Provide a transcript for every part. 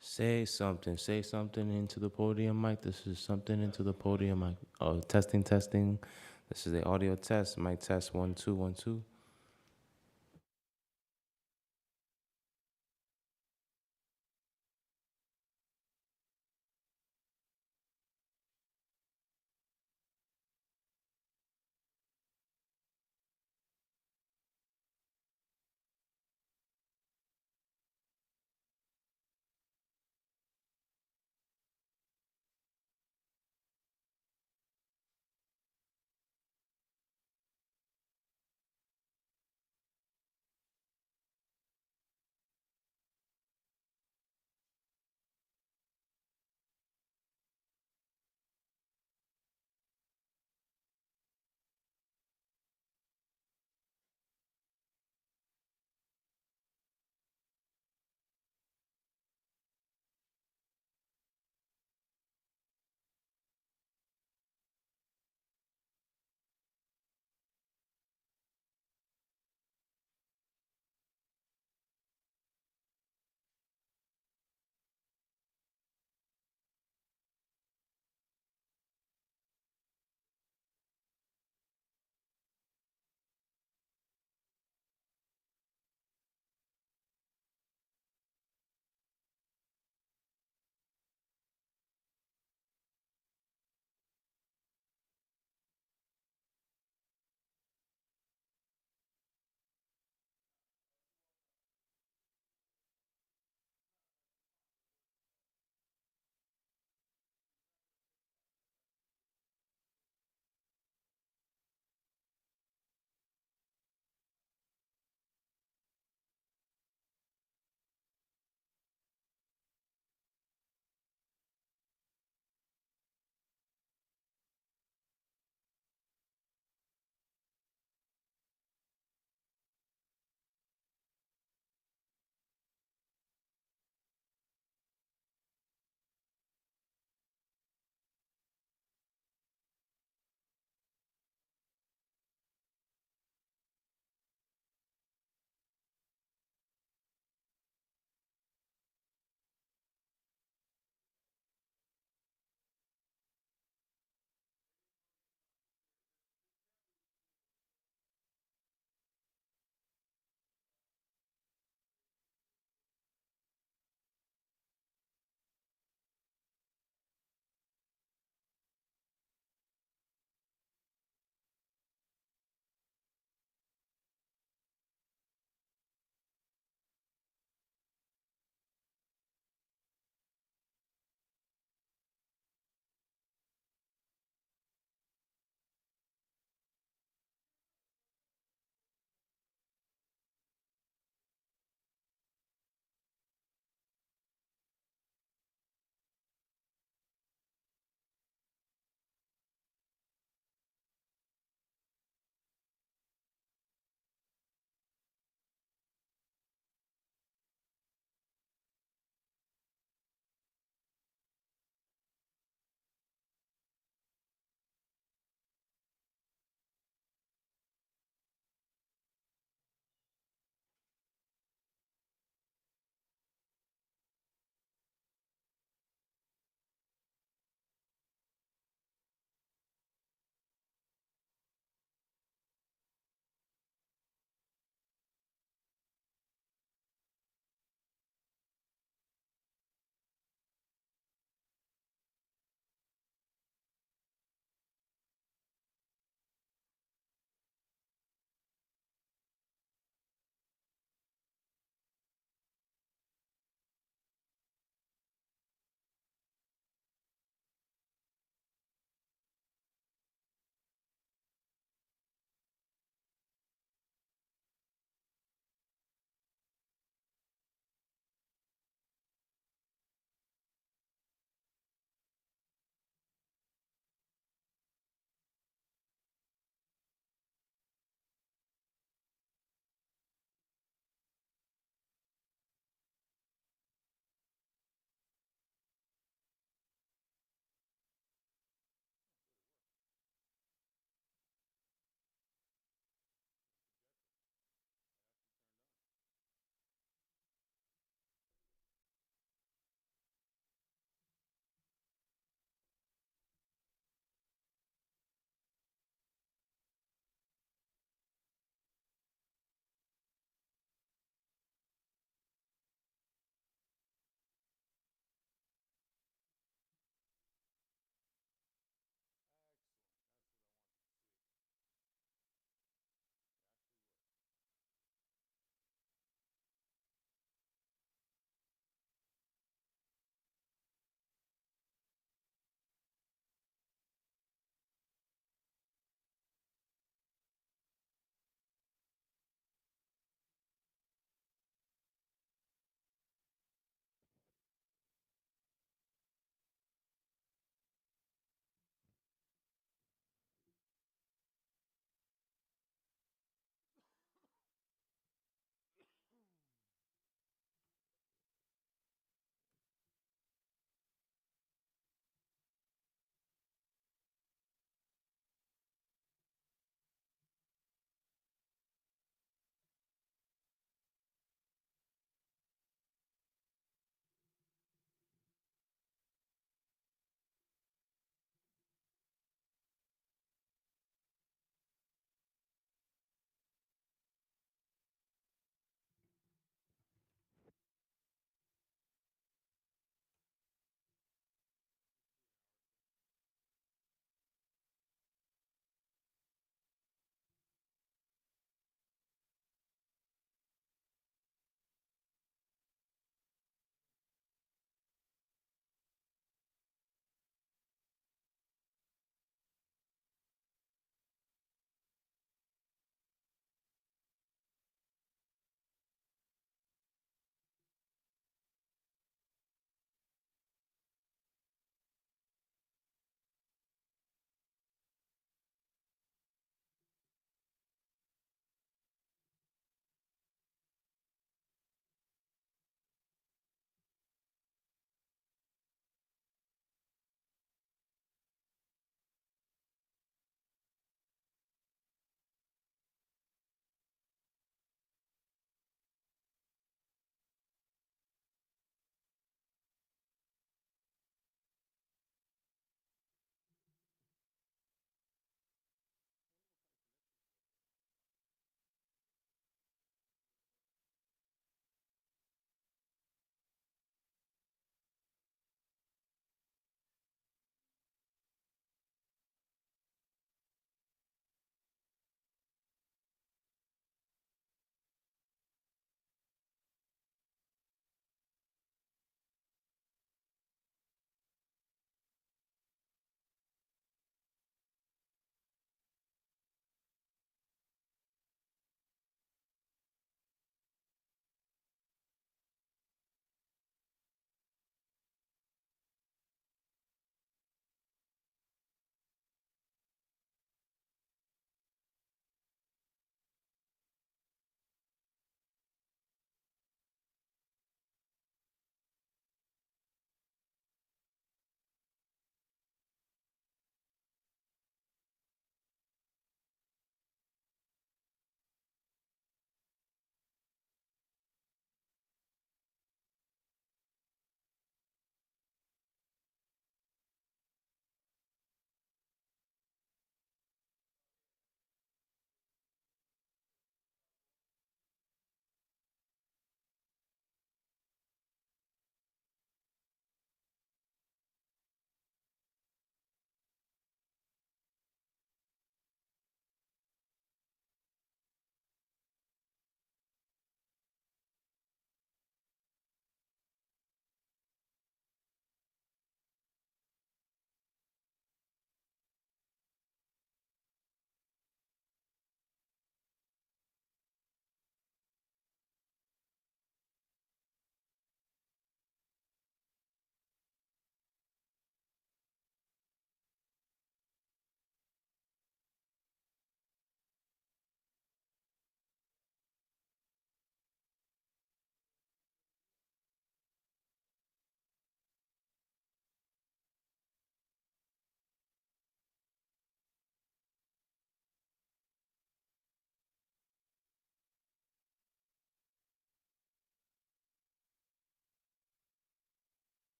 Say something into the podium mic. This is something into the podium mic. Oh, testing, testing. This is the audio test. Mic test 1 2 1 2.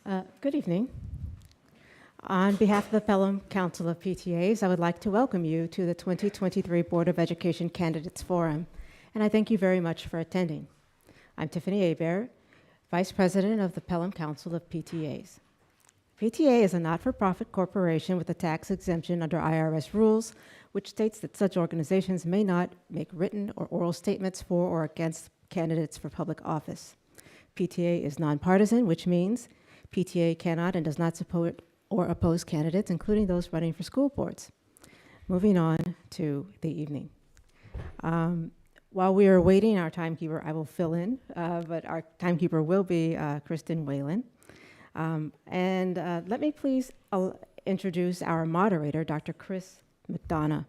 Good evening. On behalf of the Pelham Council of PTAs, I would like to welcome you to the 2023 Board of Education Candidates Forum, and I thank you very much for attending. I'm Tiffany Hebert, Vice President of the Pelham Council of PTAs. PTA is a not-for-profit corporation with a tax exemption under IRS rules, which states that such organizations may not make written or oral statements for or against candidates for public office. PTA is nonpartisan, which means PTA cannot and does not support or oppose candidates, including those running for school boards. Moving on to the evening. While we are waiting, our timekeeper, I will fill in, but our timekeeper will be Kristen Whalen. Let me please introduce our moderator, Dr. Chris McDonough.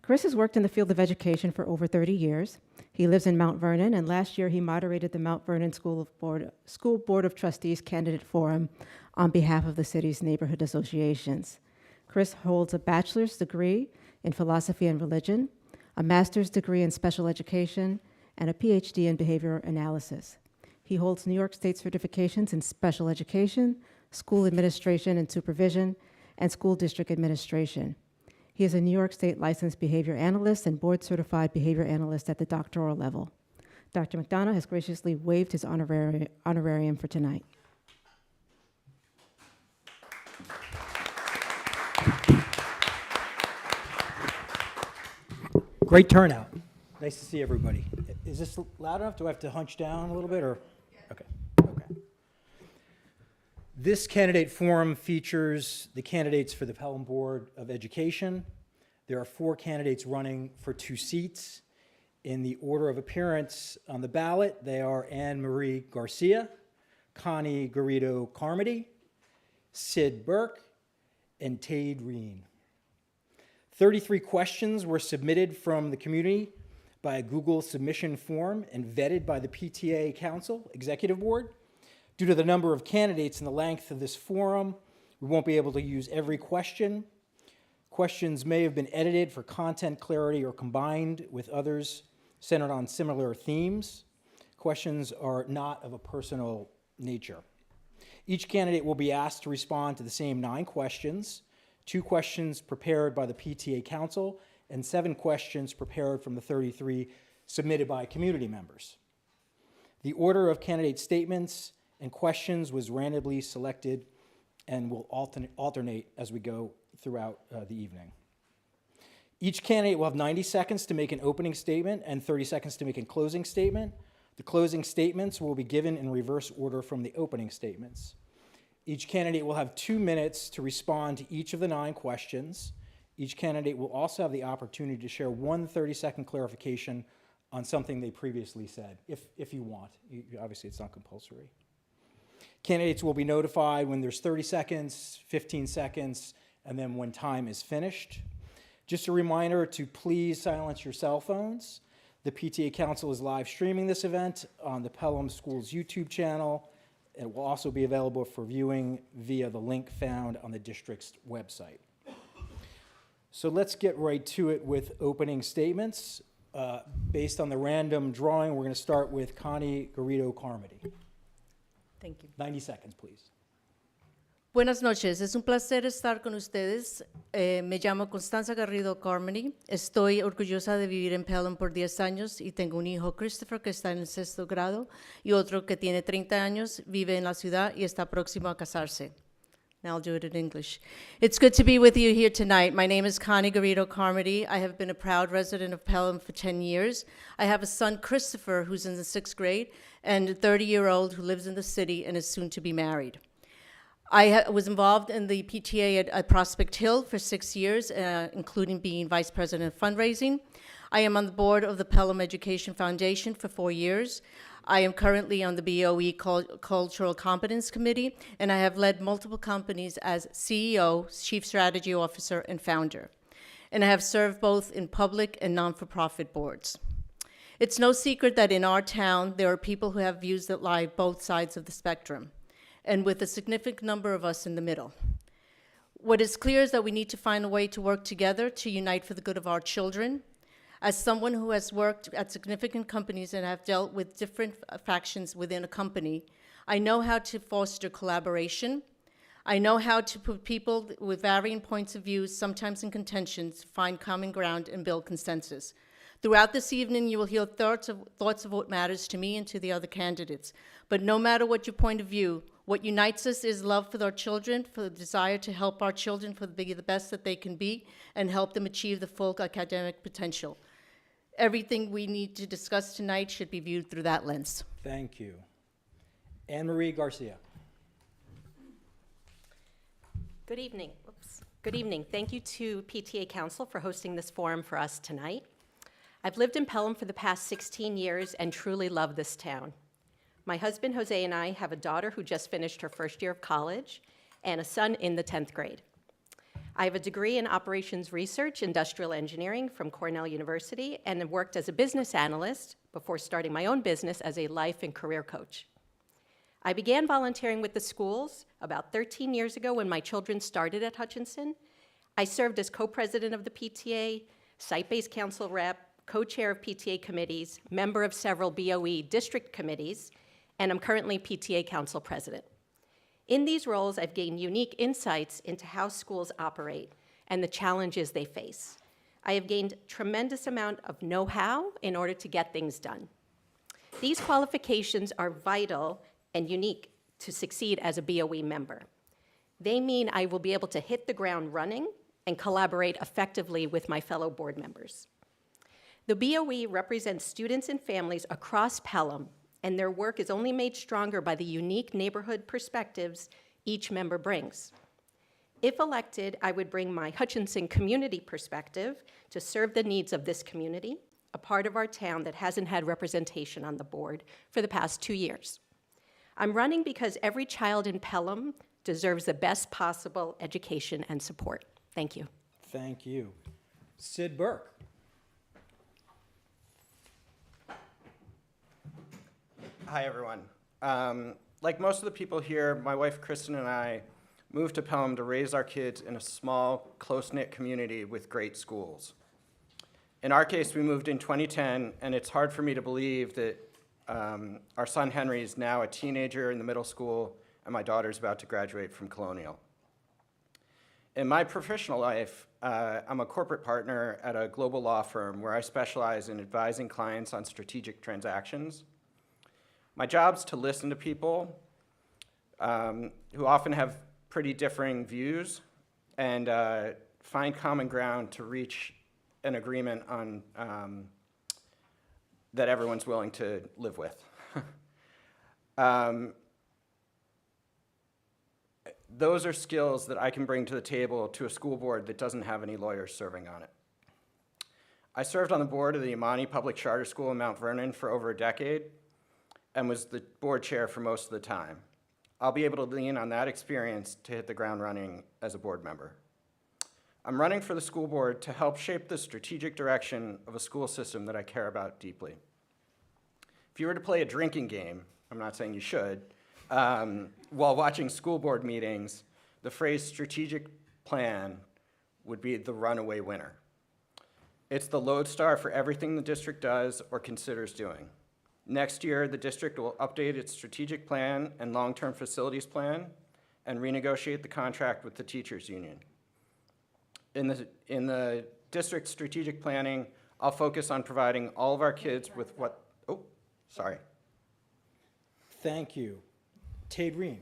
Chris has worked in the field of education for over 30 years. He lives in Mount Vernon, and last year he moderated the Mount Vernon School Board of Trustees Candidate Forum on behalf of the city's neighborhood associations. Chris holds a bachelor's degree in philosophy and religion, a master's degree in special education, and a PhD in behavioral analysis. He holds New York State certifications in special education, school administration and supervision, and school district administration. He is a New York State licensed behavior analyst and board certified behavior analyst at the doctoral level. Dr. McDonough has graciously waived his honorarium for tonight. Great turnout. Nice to see everybody. Is this loud enough? Do I have to hunch down a little bit or? Okay. This candidate forum features the candidates for the Pelham Board of Education. There are 4 candidates running for 2 seats. In the order of appearance on the ballot, they are Anne Marie Garcia, Connie Garrido Carmody, Sid Burke, and Tade Reen. 33 questions were submitted from the community by a Google submission form and vetted by the PTA Council Executive Board. Due to the number of candidates and the length of this forum, we won't be able to use every question. Questions may have been edited for content clarity or combined with others centered on similar themes. Questions are not of a personal nature. Each candidate will be asked to respond to the same 9 questions, 2 questions prepared by the PTA Council, and 7 questions prepared from the 33 submitted by community members. The order of candidate statements and questions was randomly selected and will alternate as we go throughout the evening. Each candidate will have 90 seconds to make an opening statement and 30 seconds to make a closing statement. The closing statements will be given in reverse order from the opening statements. Each candidate will have 2 minutes to respond to each of the 9 questions. Each candidate will also have the opportunity to share 1 30-second clarification on something they previously said, if you want. Obviously, it's not compulsory. Candidates will be notified when there's 30 seconds, 15 seconds, and then when time is finished. Just a reminder to please silence your cell phones. The PTA Council is live streaming this event on the Pelham Schools YouTube channel. It will also be available for viewing via the link found on the district's website. So let's get right to it with opening statements. Based on the random drawing, we're going to start with Connie Garrido Carmody. Thank you. 90 seconds, please. Buenas noches, es un placer estar con ustedes. Me llamo Constanza Garrido Carmody. Estoy orgullosa de vivir en Pelham por 10 años y tengo un hijo, Christopher, que está en el 6º grado y otro que tiene 30 años, vive en la ciudad y está próximo a casarse. Now I'll do it in English. It's good to be with you here tonight. My name is Connie Garrido Carmody. I have been a proud resident of Pelham for 10 years. I have a son, Christopher, who's in the 6th grade, and a 30-year-old who lives in the city and is soon to be married. I was involved in the PTA at Prospect Hill for 6 years, including being vice president of fundraising. I am on the board of the Pelham Education Foundation for 4 years. I am currently on the BOE Cultural Competence Committee, and I have led multiple companies as CEO, Chief Strategy Officer, and founder. And I have served both in public and non-for-profit boards. It's no secret that in our town, there are people who have views that lie both sides of the spectrum, and with a significant number of us in the middle. What is clear is that we need to find a way to work together to unite for the good of our children. As someone who has worked at significant companies and have dealt with different factions within a company, I know how to foster collaboration. I know how to put people with varying points of view, sometimes in contentions, find common ground and build consensus. Throughout this evening, you will hear thoughts of what matters to me and to the other candidates. But no matter what your point of view, what unites us is love for our children, for the desire to help our children for be the best that they can be, and help them achieve the full academic potential. Everything we need to discuss tonight should be viewed through that lens. Thank you. Anne Marie Garcia. Good evening. Oops. Good evening. Thank you to PTA Council for hosting this forum for us tonight. I've lived in Pelham for the past 16 years and truly love this town. My husband, Jose, and I have a daughter who just finished her first year of college and a son in the 10th grade. I have a degree in operations research, industrial engineering from Cornell University, and have worked as a business analyst before starting my own business as a life and career coach. I began volunteering with the schools about 13 years ago when my children started at Hutchinson. I served as co-president of the PTA, site-based council rep, co-chair of PTA committees, member of several BOE district committees, and I'm currently PTA council president. In these roles, I've gained unique insights into how schools operate and the challenges they face. I have gained tremendous amount of know-how in order to get things done. These qualifications are vital and unique to succeed as a BOE member. They mean I will be able to hit the ground running and collaborate effectively with my fellow board members. The BOE represents students and families across Pelham, and their work is only made stronger by the unique neighborhood perspectives each member brings. If elected, I would bring my Hutchinson community perspective to serve the needs of this community, a part of our town that hasn't had representation on the board for the past 2 years. I'm running because every child in Pelham deserves the best possible education and support. Thank you. Thank you. Sid Burke. Hi, everyone. Like most of the people here, my wife Kristen and I moved to Pelham to raise our kids in a small, close-knit community with great schools. In our case, we moved in 2010, and it's hard for me to believe that our son Henry is now a teenager in the middle school, and my daughter's about to graduate from Colonial. In my professional life, I'm a corporate partner at a global law firm where I specialize in advising clients on strategic transactions. My job's to listen to people who often have pretty differing views and find common ground to reach an agreement on that everyone's willing to live with. Those are skills that I can bring to the table to a school board that doesn't have any lawyers serving on it. I served on the board of the Imani Public Charter School in Mount Vernon for over a decade and was the board chair for most of the time. I'll be able to lean on that experience to hit the ground running as a board member. I'm running for the school board to help shape the strategic direction of a school system that I care about deeply. If you were to play a drinking game, I'm not saying you should, while watching school board meetings, the phrase strategic plan would be the runaway winner. It's the lodestar for everything the district does or considers doing. Next year, the district will update its strategic plan and long-term facilities plan and renegotiate the contract with the teachers union. In the district strategic planning, I'll focus on providing all of our kids with what, sorry. Thank you. Tade Reen.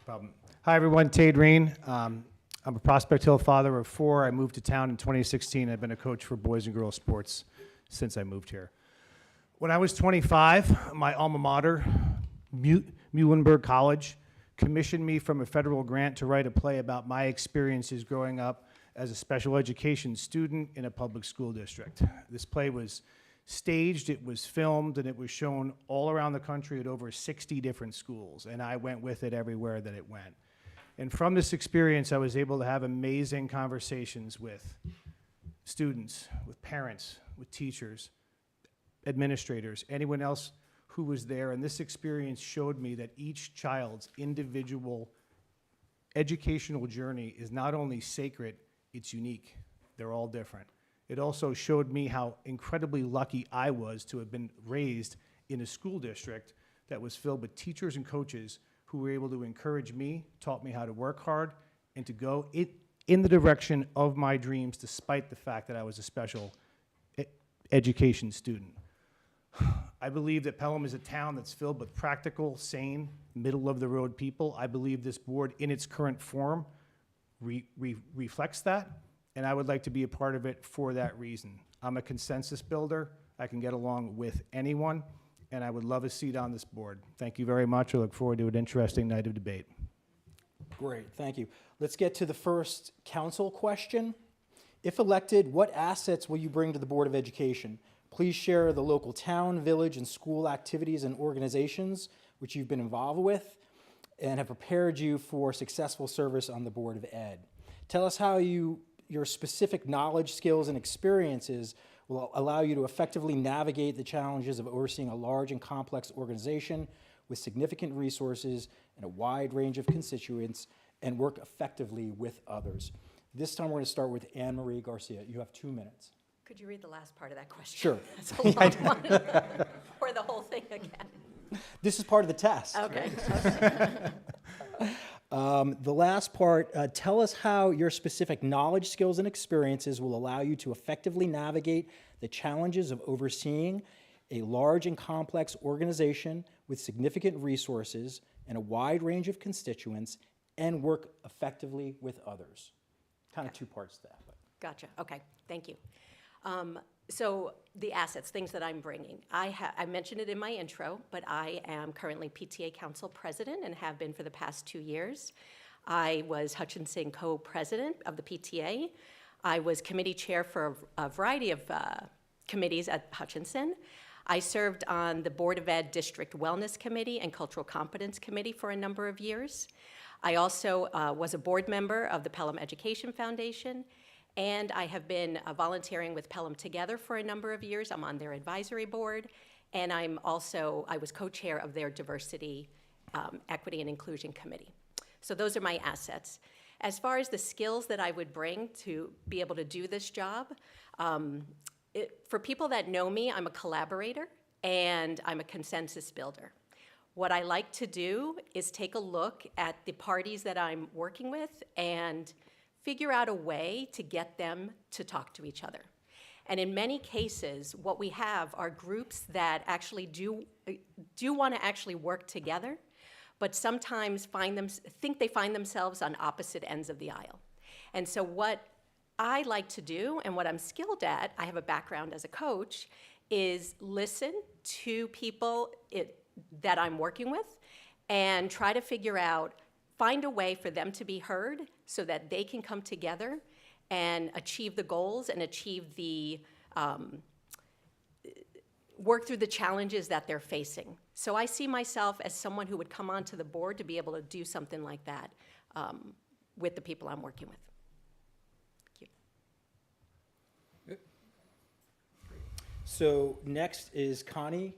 Problem. Hi, everyone. Tade Reen. I'm a Prospect Hill father of 4. I moved to town in 2016. I've been a coach for boys and girls sports since I moved here. When I was 25, my alma mater, Muhlenberg College, commissioned me from a federal grant to write a play about my experiences growing up as a special education student in a public school district. This play was staged, it was filmed, and it was shown all around the country at over 60 different schools, and I went with it everywhere that it went. And from this experience, I was able to have amazing conversations with students, with parents, with teachers, administrators, anyone else who was there. And this experience showed me that each child's individual educational journey is not only sacred, it's unique. They're all different. It also showed me how incredibly lucky I was to have been raised in a school district that was filled with teachers and coaches who were able to encourage me, taught me how to work hard, and to go in the direction of my dreams despite the fact that I was a special education student. I believe that Pelham is a town that's filled with practical, sane, middle-of-the-road people. I believe this board, in its current form, reflects that, and I would like to be a part of it for that reason. I'm a consensus builder. I can get along with anyone, and I would love a seat on this board. Thank you very much. I look forward to an interesting night of debate. Great, thank you. Let's get to the first council question. If elected, what assets will you bring to the Board of Education? Please share the local town, village, and school activities and organizations which you've been involved with and have prepared you for successful service on the Board of Ed. Tell us how your specific knowledge, skills, and experiences will allow you to effectively navigate the challenges of overseeing a large and complex organization with significant resources and a wide range of constituents and work effectively with others. This time we're going to start with Anne Marie Garcia. You have 2 minutes. Could you read the last part of that question? Sure. That's a long one. Or the whole thing again. This is part of the test. Okay. The last part, tell us how your specific knowledge, skills, and experiences will allow you to effectively navigate the challenges of overseeing a large and complex organization with significant resources and a wide range of constituents and work effectively with others. Kind of 2 parts to that. But. Gotcha. Okay. Thank you. So the assets, things that I'm bringing. I mentioned it in my intro, but I am currently PTA Council President and have been for the past 2 years. I was Hutchinson Co-President of the PTA. I was committee chair for a variety of committees at Hutchinson. I served on the Board of Ed District Wellness Committee and Cultural Competence Committee for a number of years. I also was a board member of the Pelham Education Foundation, and I have been volunteering with Pelham Together for a number of years. I'm on their advisory board, and I was co-chair of their Diversity, Equity, and Inclusion Committee. So those are my assets. As far as the skills that I would bring to be able to do this job, for people that know me, I'm a collaborator, and I'm a consensus builder. What I like to do is take a look at the parties that I'm working with and figure out a way to get them to talk to each other. And in many cases, what we have are groups that actually do want to actually work together, but sometimes think they find themselves on opposite ends of the aisle. And so what I like to do, and what I'm skilled at, I have a background as a coach, is listen to people that I'm working with and try to find a way for them to be heard so that they can come together and achieve the goals and achieve the, work through the challenges that they're facing. So I see myself as someone who would come onto the board to be able to do something like that with the people I'm working with. Thank you. So next is Connie.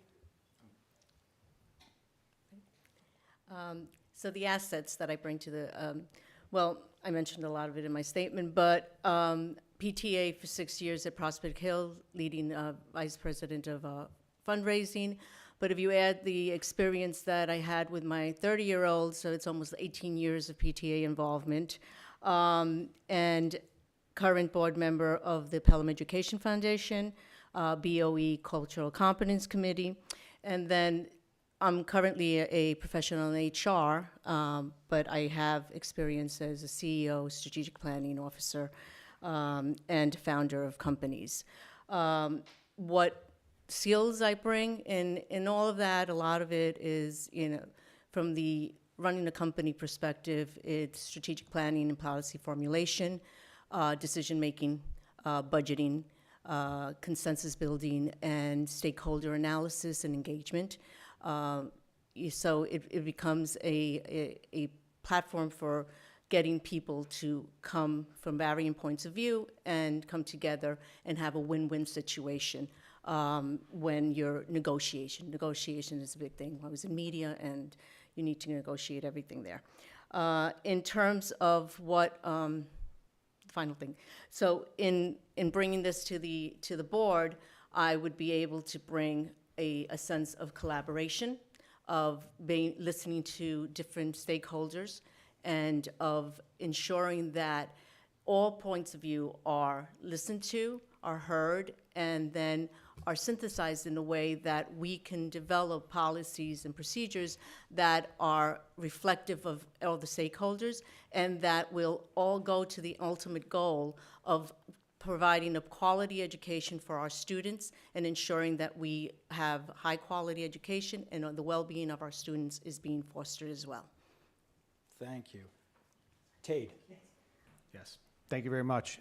So the assets that I bring to the, well, I mentioned a lot of it in my statement, but PTA for 6 years at Prospect Hill, leading vice president of fundraising. But if you add the experience that I had with my 30-year-old, so it's almost 18 years of PTA involvement, and current board member of the Pelham Education Foundation, BOE Cultural Competence Committee, and then I'm currently a professional in HR, but I have experience as a CEO, strategic planning officer, and founder of companies. What skills I bring in all of that, a lot of it is, from the running a company perspective, it's strategic planning and policy formulation, decision-making, budgeting, consensus building, and stakeholder analysis and engagement. So it becomes a platform for getting people to come from varying points of view and come together and have a win-win situation when you're negotiation. Negotiation is a big thing. I was in media, and you need to negotiate everything there. In terms of what, final thing. So in bringing this to the board, I would be able to bring a sense of collaboration, of listening to different stakeholders, and of ensuring that all points of view are listened to, are heard, and then are synthesized in a way that we can develop policies and procedures that are reflective of all the stakeholders and that will all go to the ultimate goal of providing a quality education for our students and ensuring that we have high quality education and the well-being of our students is being fostered as well. Thank you. Tade. Yes, thank you very much.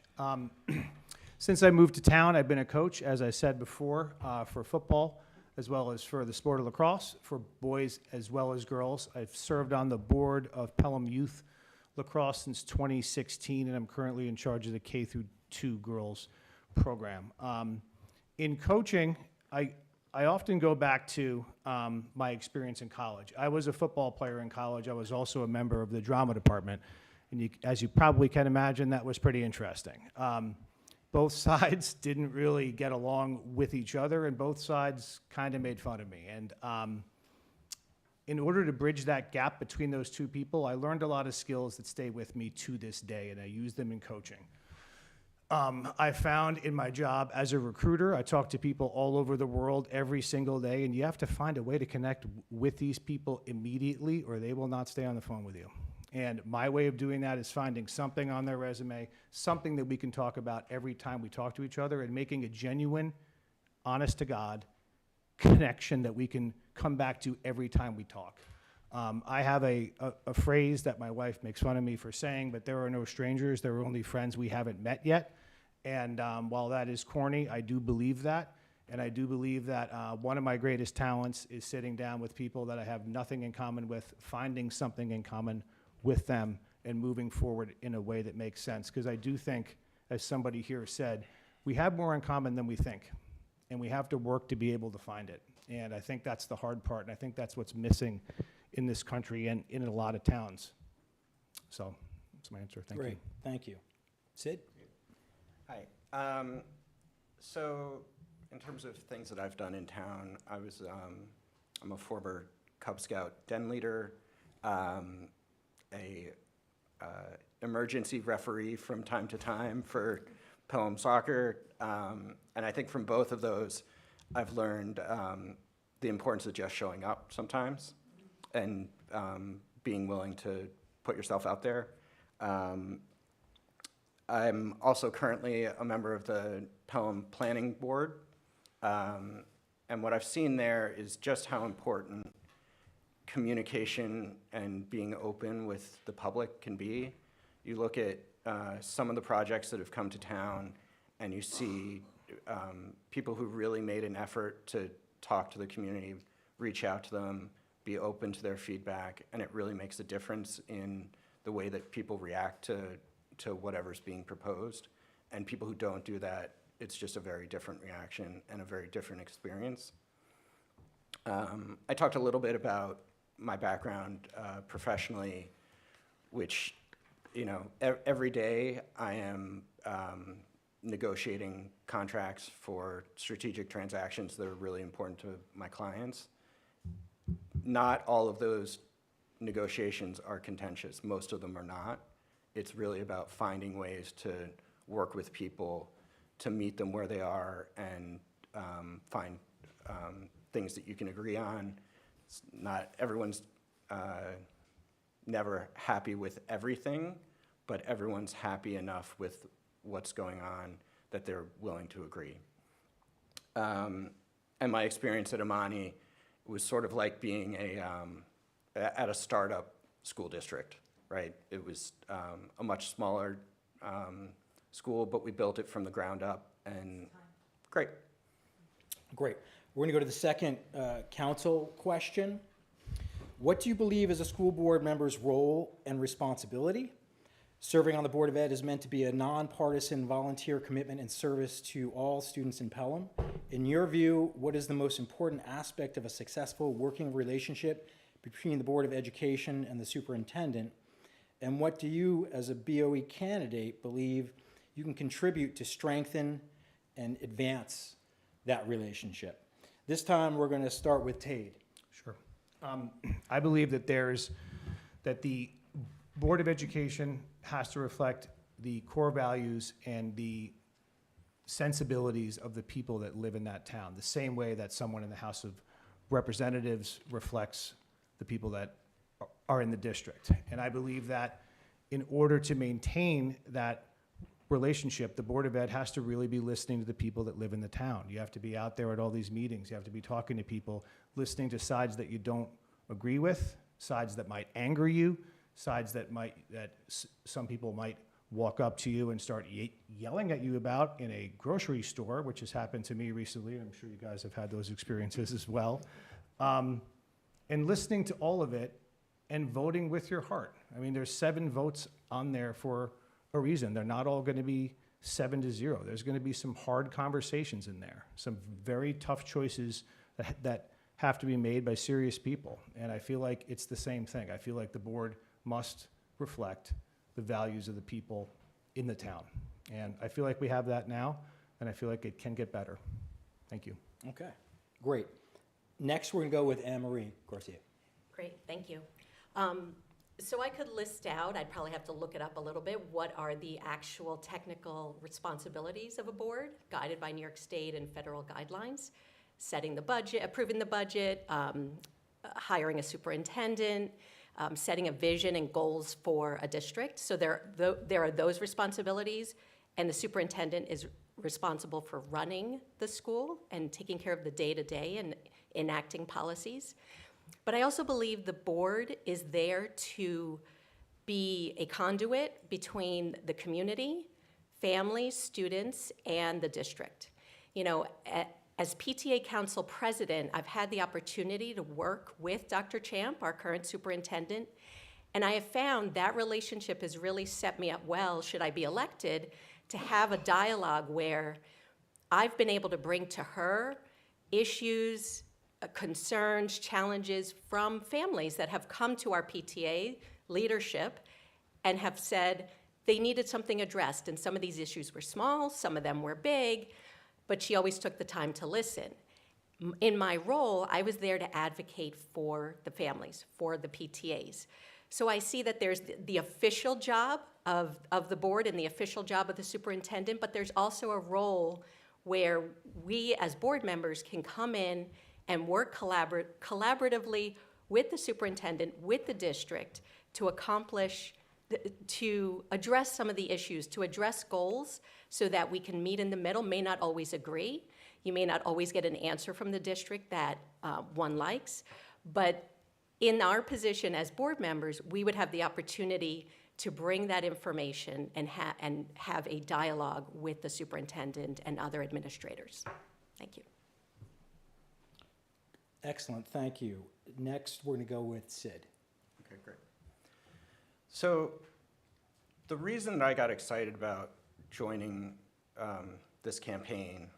Since I moved to town, I've been a coach, as I said before, for football, as well as for the sport of lacrosse, for boys as well as girls. I've served on the board of Pelham Youth Lacrosse since 2016, and I'm currently in charge of the K-2 girls program. In coaching, I often go back to my experience in college. I was a football player in college. I was also a member of the drama department. And as you probably can imagine, that was pretty interesting. Both sides didn't really get along with each other, and both sides kind of made fun of me. And in order to bridge that gap between those two people, I learned a lot of skills that stay with me to this day, and I use them in coaching. I found in my job as a recruiter, I talk to people all over the world every single day, and you have to find a way to connect with these people immediately, or they will not stay on the phone with you. And my way of doing that is finding something on their resume, something that we can talk about every time we talk to each other, and making a genuine, honest-to-God connection that we can come back to every time we talk. I have a phrase that my wife makes fun of me for saying, but there are no strangers, there are only friends we haven't met yet. And while that is corny, I do believe that. And I do believe that one of my greatest talents is sitting down with people that I have nothing in common with, finding something in common with them, and moving forward in a way that makes sense. Because I do think, as somebody here said, we have more in common than we think. And we have to work to be able to find it. And I think that's the hard part. And I think that's what's missing in this country and in a lot of towns. So that's my answer. Thank you. Great, thank you. Sid? Hi. So in terms of things that I've done in town, I'm a former Cub Scout den leader, emergency referee from time to time for Pelham soccer, and I think from both of those, I've learned the importance of just showing up sometimes and being willing to put yourself out there. I'm also currently a member of the Pelham Planning Board, and what I've seen there is just how important communication and being open with the public can be. You look at some of the projects that have come to town, and you see people who really made an effort to talk to the community, reach out to them, be open to their feedback, and it really makes a difference in the way that people react to whatever's being proposed. And people who don't do that, it's just a very different reaction and a very different experience. I talked a little bit about my background professionally, which, you know, every day I am negotiating contracts for strategic transactions that are really important to my clients. Not all of those negotiations are contentious. Most of them are not. It's really about finding ways to work with people, to meet them where they are, and find things that you can agree on. Not everyone's never happy with everything, but everyone's happy enough with what's going on that they're willing to agree. And my experience at Imani was sort of like being at a startup school district, right? It was a much smaller school, but we built it from the ground up, and great. Great. We're going to go to the second council question. What do you believe is a school board member's role and responsibility? Serving on the Board of Ed is meant to be a nonpartisan volunteer commitment and service to all students in Pelham. In your view, what is the most important aspect of a successful working relationship between the Board of Education and the superintendent? And what do you, as a BOE candidate, believe you can contribute to strengthen and advance that relationship? This time, we're going to start with Tade. Sure. I believe that that the Board of Education has to reflect the core values and the sensibilities of the people that live in that town, the same way that someone in the House of Representatives reflects the people that are in the district. And I believe that in order to maintain that relationship, the Board of Ed has to really be listening to the people that live in the town. You have to be out there at all these meetings. You have to be talking to people, listening to sides that you don't agree with, sides that might anger you, sides that some people might walk up to you and start yelling at you about in a grocery store, which has happened to me recently. I'm sure you guys have had those experiences as well. And listening to all of it and voting with your heart. I mean, there's 7 votes on there for a reason. They're not all going to be 7-0. There's going to be some hard conversations in there, some very tough choices that have to be made by serious people. And I feel like it's the same thing. I feel like the board must reflect the values of the people in the town. And I feel like we have that now, and I feel like it can get better. Thank you. Okay, great. Next, we're going to go with Anne Marie Garcia. Great, thank you. So I could list out, I'd probably have to look it up a little bit, what are the actual technical responsibilities of a board, guided by New York State and federal guidelines, setting the budget, approving the budget, hiring a superintendent, setting a vision and goals for a district. So there are those responsibilities, and the superintendent is responsible for running the school and taking care of the day-to-day and enacting policies. But I also believe the board is there to be a conduit between the community, families, students, and the district. You know, as PTA Council President, I've had the opportunity to work with Dr. Champ, our current superintendent, and I have found that relationship has really set me up well, should I be elected, to have a dialogue where I've been able to bring to her issues, concerns, challenges from families that have come to our PTA leadership and have said they needed something addressed. And some of these issues were small, some of them were big, but she always took the time to listen. In my role, I was there to advocate for the families, for the PTAs. So I see that there's the official job of the board and the official job of the superintendent, but there's also a role where we as board members can come in and work collaboratively with the superintendent, with the district, to address some of the issues, to address goals so that we can meet in the middle. May not always agree. You may not always get an answer from the district that one likes, but in our position as board members, we would have the opportunity to bring that information and have a dialogue with the superintendent and other administrators. Thank you. Excellent, thank you. Next, we're going to go with Sid. Okay, great. So the reason that I got excited about joining this campaign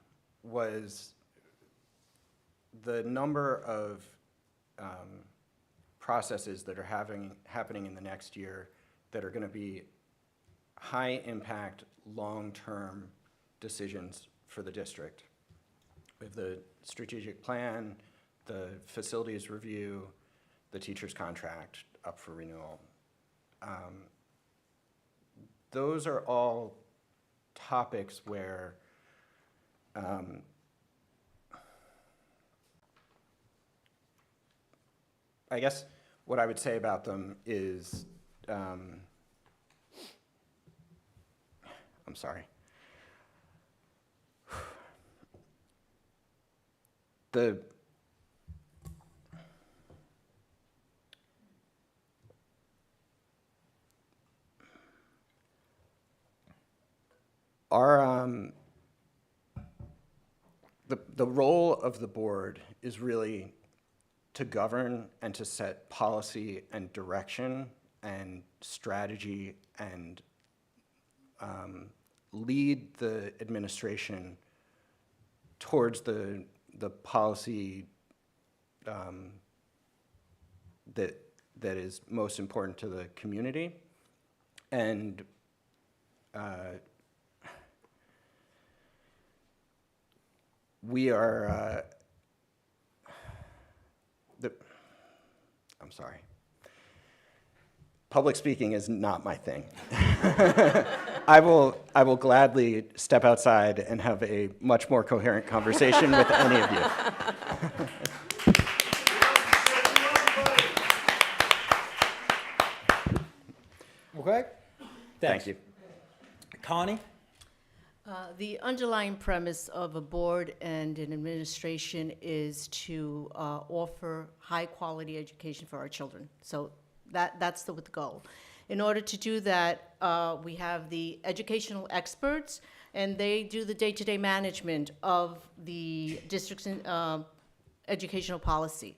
was the number of processes that are happening in the next year that are going to be high impact, long-term decisions for the district. We have the strategic plan, the facilities review, the teacher's contract up for renewal. Those are all topics where I guess what I would say about them is, I'm sorry. The role of the board is really to govern and to set policy and direction and strategy and lead the administration towards the policy that is most important to the community. And we are I'm sorry. Public speaking is not my thing. I will gladly step outside and have a much more coherent conversation with any of you. Okay? Thank you. Connie? The underlying premise of a board and an administration is to offer high-quality education for our children. So that's the goal. In order to do that, we have the educational experts, and they do the day-to-day management of the district's educational policy.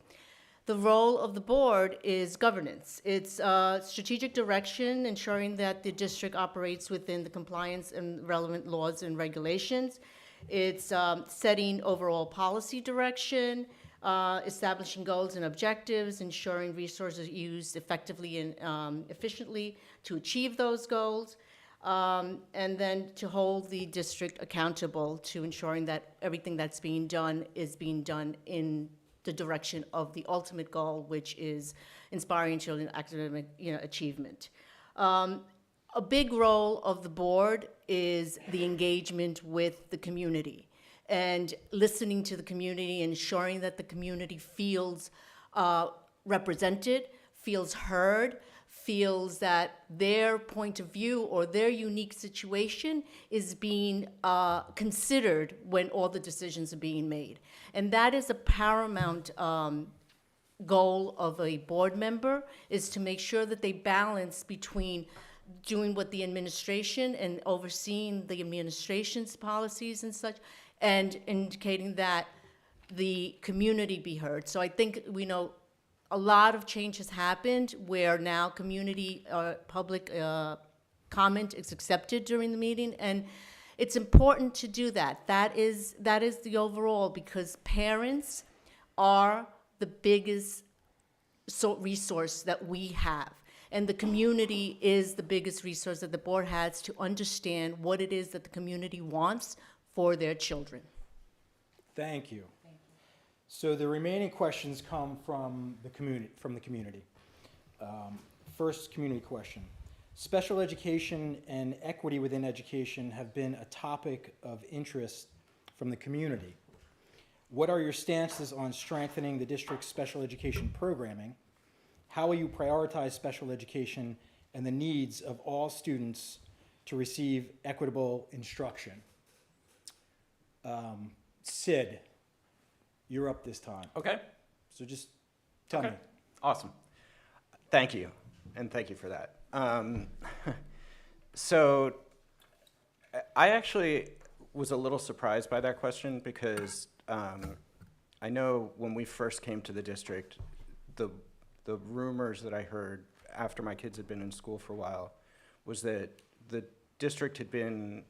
The role of the board is governance. It's strategic direction, ensuring that the district operates within the compliance and relevant laws and regulations. It's setting overall policy direction, establishing goals and objectives, ensuring resources are used effectively and efficiently to achieve those goals, and then to hold the district accountable to ensuring that everything that's being done is being done in the direction of the ultimate goal, which is inspiring children's academic achievement. A big role of the board is the engagement with the community and listening to the community, ensuring that the community feels represented, feels heard, feels that their point of view or their unique situation is being considered when all the decisions are being made. And that is a paramount goal of a board member, is to make sure that they balance between doing what the administration and overseeing the administration's policies and such, and indicating that the community be heard. So I think we know a lot of change has happened where now community public comment is accepted during the meeting, and it's important to do that. That is the overall, because parents are the biggest resource that we have, and the community is the biggest resource that the board has to understand what it is that the community wants for their children. Thank you. So the remaining questions come from the community. First community question. Special education and equity within education have been a topic of interest from the community. What are your stances on strengthening the district's special education programming? How will you prioritize special education and the needs of all students to receive equitable instruction? Sid, you're up this time. Okay. So just tell me. Awesome. Thank you, and thank you for that. So I actually was a little surprised by that question because I know when we first came to the district, the rumors that I heard after my kids had been in school for a while was that the district had been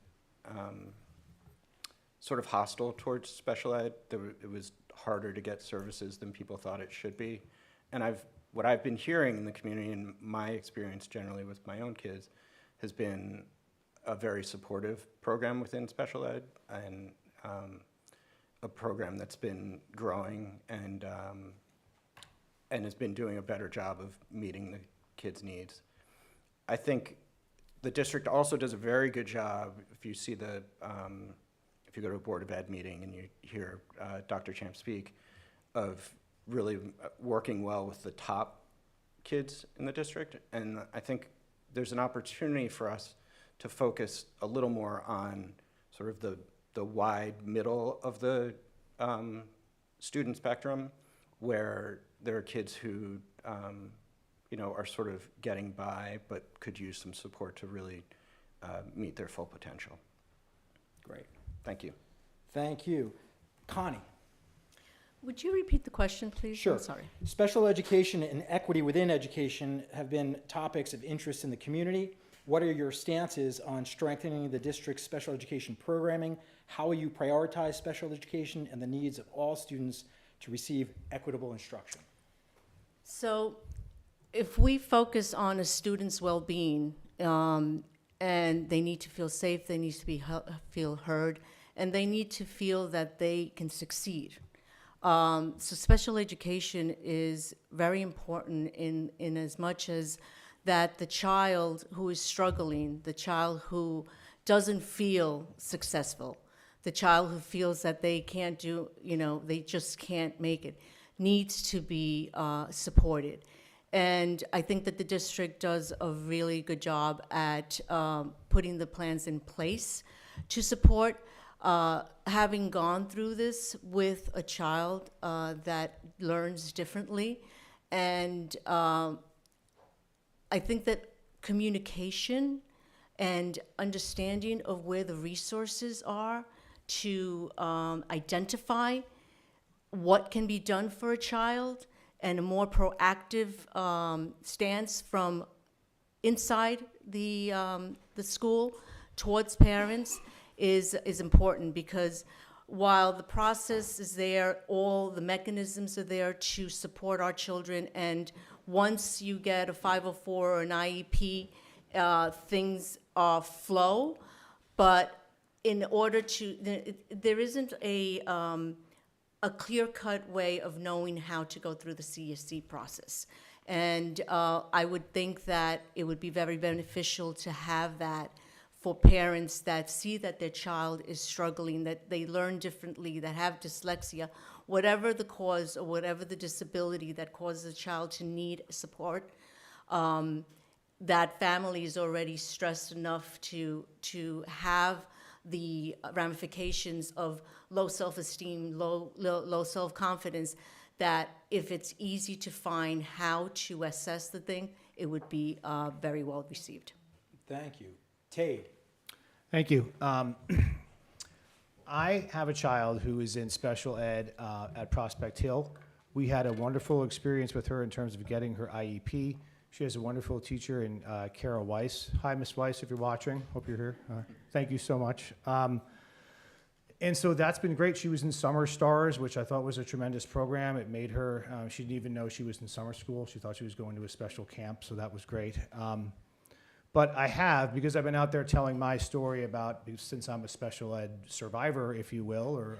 sort of hostile towards special ed. It was harder to get services than people thought it should be. And what I've been hearing in the community, and my experience generally with my own kids, has been a very supportive program within special ed, and a program that's been growing and has been doing a better job of meeting the kids' needs. I think the district also does a very good job. If you see if you go to a Board of Ed meeting and you hear Dr. Champ speak, of really working well with the top kids in the district. And I think there's an opportunity for us to focus a little more on sort of the wide middle of the student spectrum, where there are kids who are sort of getting by but could use some support to really meet their full potential. Great. Thank you. Thank you. Connie. Would you repeat the question, please? Sure. I'm sorry. Special education and equity within education have been topics of interest in the community. What are your stances on strengthening the district's special education programming? How will you prioritize special education and the needs of all students to receive equitable instruction? So if we focus on a student's well-being, and they need to feel safe, they need to feel heard, and they need to feel that they can succeed. So special education is very important in as much as that the child who is struggling, the child who doesn't feel successful, the child who feels that they can't do, they just can't make it, needs to be supported. And I think that the district does a really good job at putting the plans in place to support. Having gone through this with a child that learns differently, and I think that communication and understanding of where the resources are to identify what can be done for a child, and a more proactive stance from inside the school towards parents is important, because while the process is there, all the mechanisms are there to support our children, and once you get a 504 or an IEP, things flow. But in order to, there isn't a clear-cut way of knowing how to go through the CSC process. And I would think that it would be very beneficial to have that for parents that see that their child is struggling, that they learn differently, that have dyslexia, whatever the cause or whatever the disability that causes a child to need support, that family is already stressed enough to have the ramifications of low self-esteem, low self-confidence, that if it's easy to find how to assess the thing, it would be very well received. Thank you. Tade. Thank you. I have a child who is in special ed at Prospect Hill. We had a wonderful experience with her in terms of getting her IEP. She has a wonderful teacher in Kara Weiss. Hi, Miss Weiss, if you're watching. Hope you're here. Thank you so much. And so that's been great. She was in Summer Stars, which I thought was a tremendous program. It made her, she didn't even know she was in summer school. She thought she was going to a special camp, so that was great. But I have, because I've been out there telling my story about, since I'm a special ed survivor, if you will, or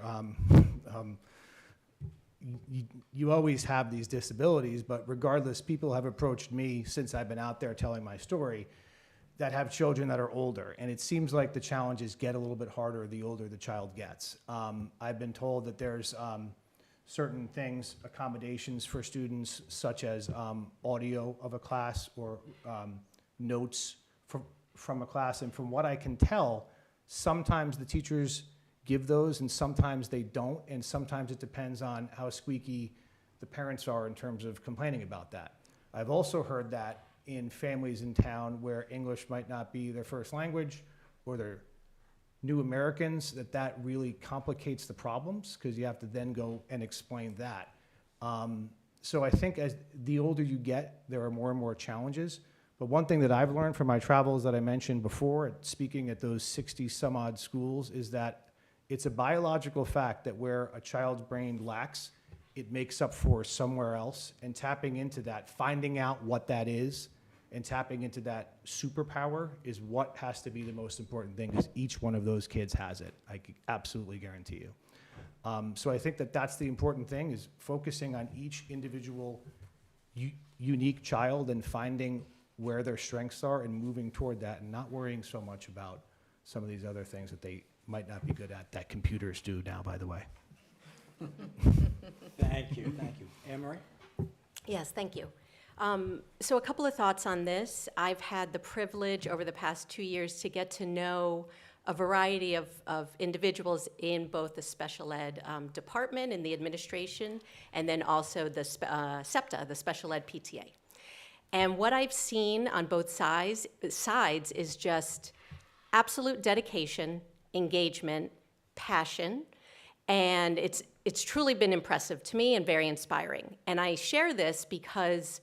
you always have these disabilities, but regardless, people have approached me since I've been out there telling my story that have children that are older. And it seems like the challenges get a little bit harder the older the child gets. I've been told that there's certain things, accommodations for students, such as audio of a class or notes from a class. And from what I can tell, sometimes the teachers give those and sometimes they don't. And sometimes it depends on how squeaky the parents are in terms of complaining about that. I've also heard that in families in town where English might not be their first language, or they're new Americans, that really complicates the problems, because you have to then go and explain that. So I think as the older you get, there are more and more challenges. But one thing that I've learned from my travels that I mentioned before, speaking at those 60 some odd schools, is that it's a biological fact that where a child's brain lacks, it makes up for somewhere else. And tapping into that, finding out what that is, and tapping into that superpower is what has to be the most important thing, because each one of those kids has it. I can absolutely guarantee you. So I think that that's the important thing, is focusing on each individual unique child and finding where their strengths are and moving toward that, and not worrying so much about some of these other things that they might not be good at, that computers do now, by the way. Thank you. Thank you. Anne-Marie? Yes, thank you. So a couple of thoughts on this. I've had the privilege over the past 2 years to get to know a variety of individuals in both the special ed department, in the administration, and then also the SEPTA, the special ed PTA. And what I've seen on both sides is just absolute dedication, engagement, passion, and it's truly been impressive to me and very inspiring. And I share this because,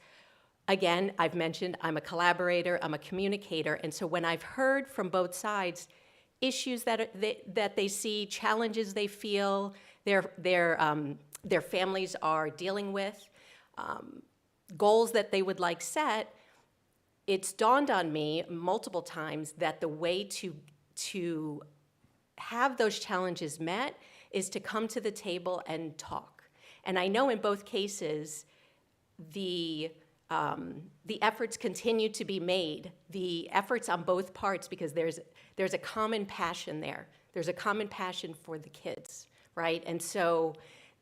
again, I've mentioned I'm a collaborator, I'm a communicator, and so when I've heard from both sides issues that they see, challenges they feel, their families are dealing with, goals that they would like set, it's dawned on me multiple times that the way to have those challenges met is to come to the table and talk. And I know in both cases, the efforts continue to be made, the efforts on both parts, because there's a common passion there. There's a common passion for the kids, right? And so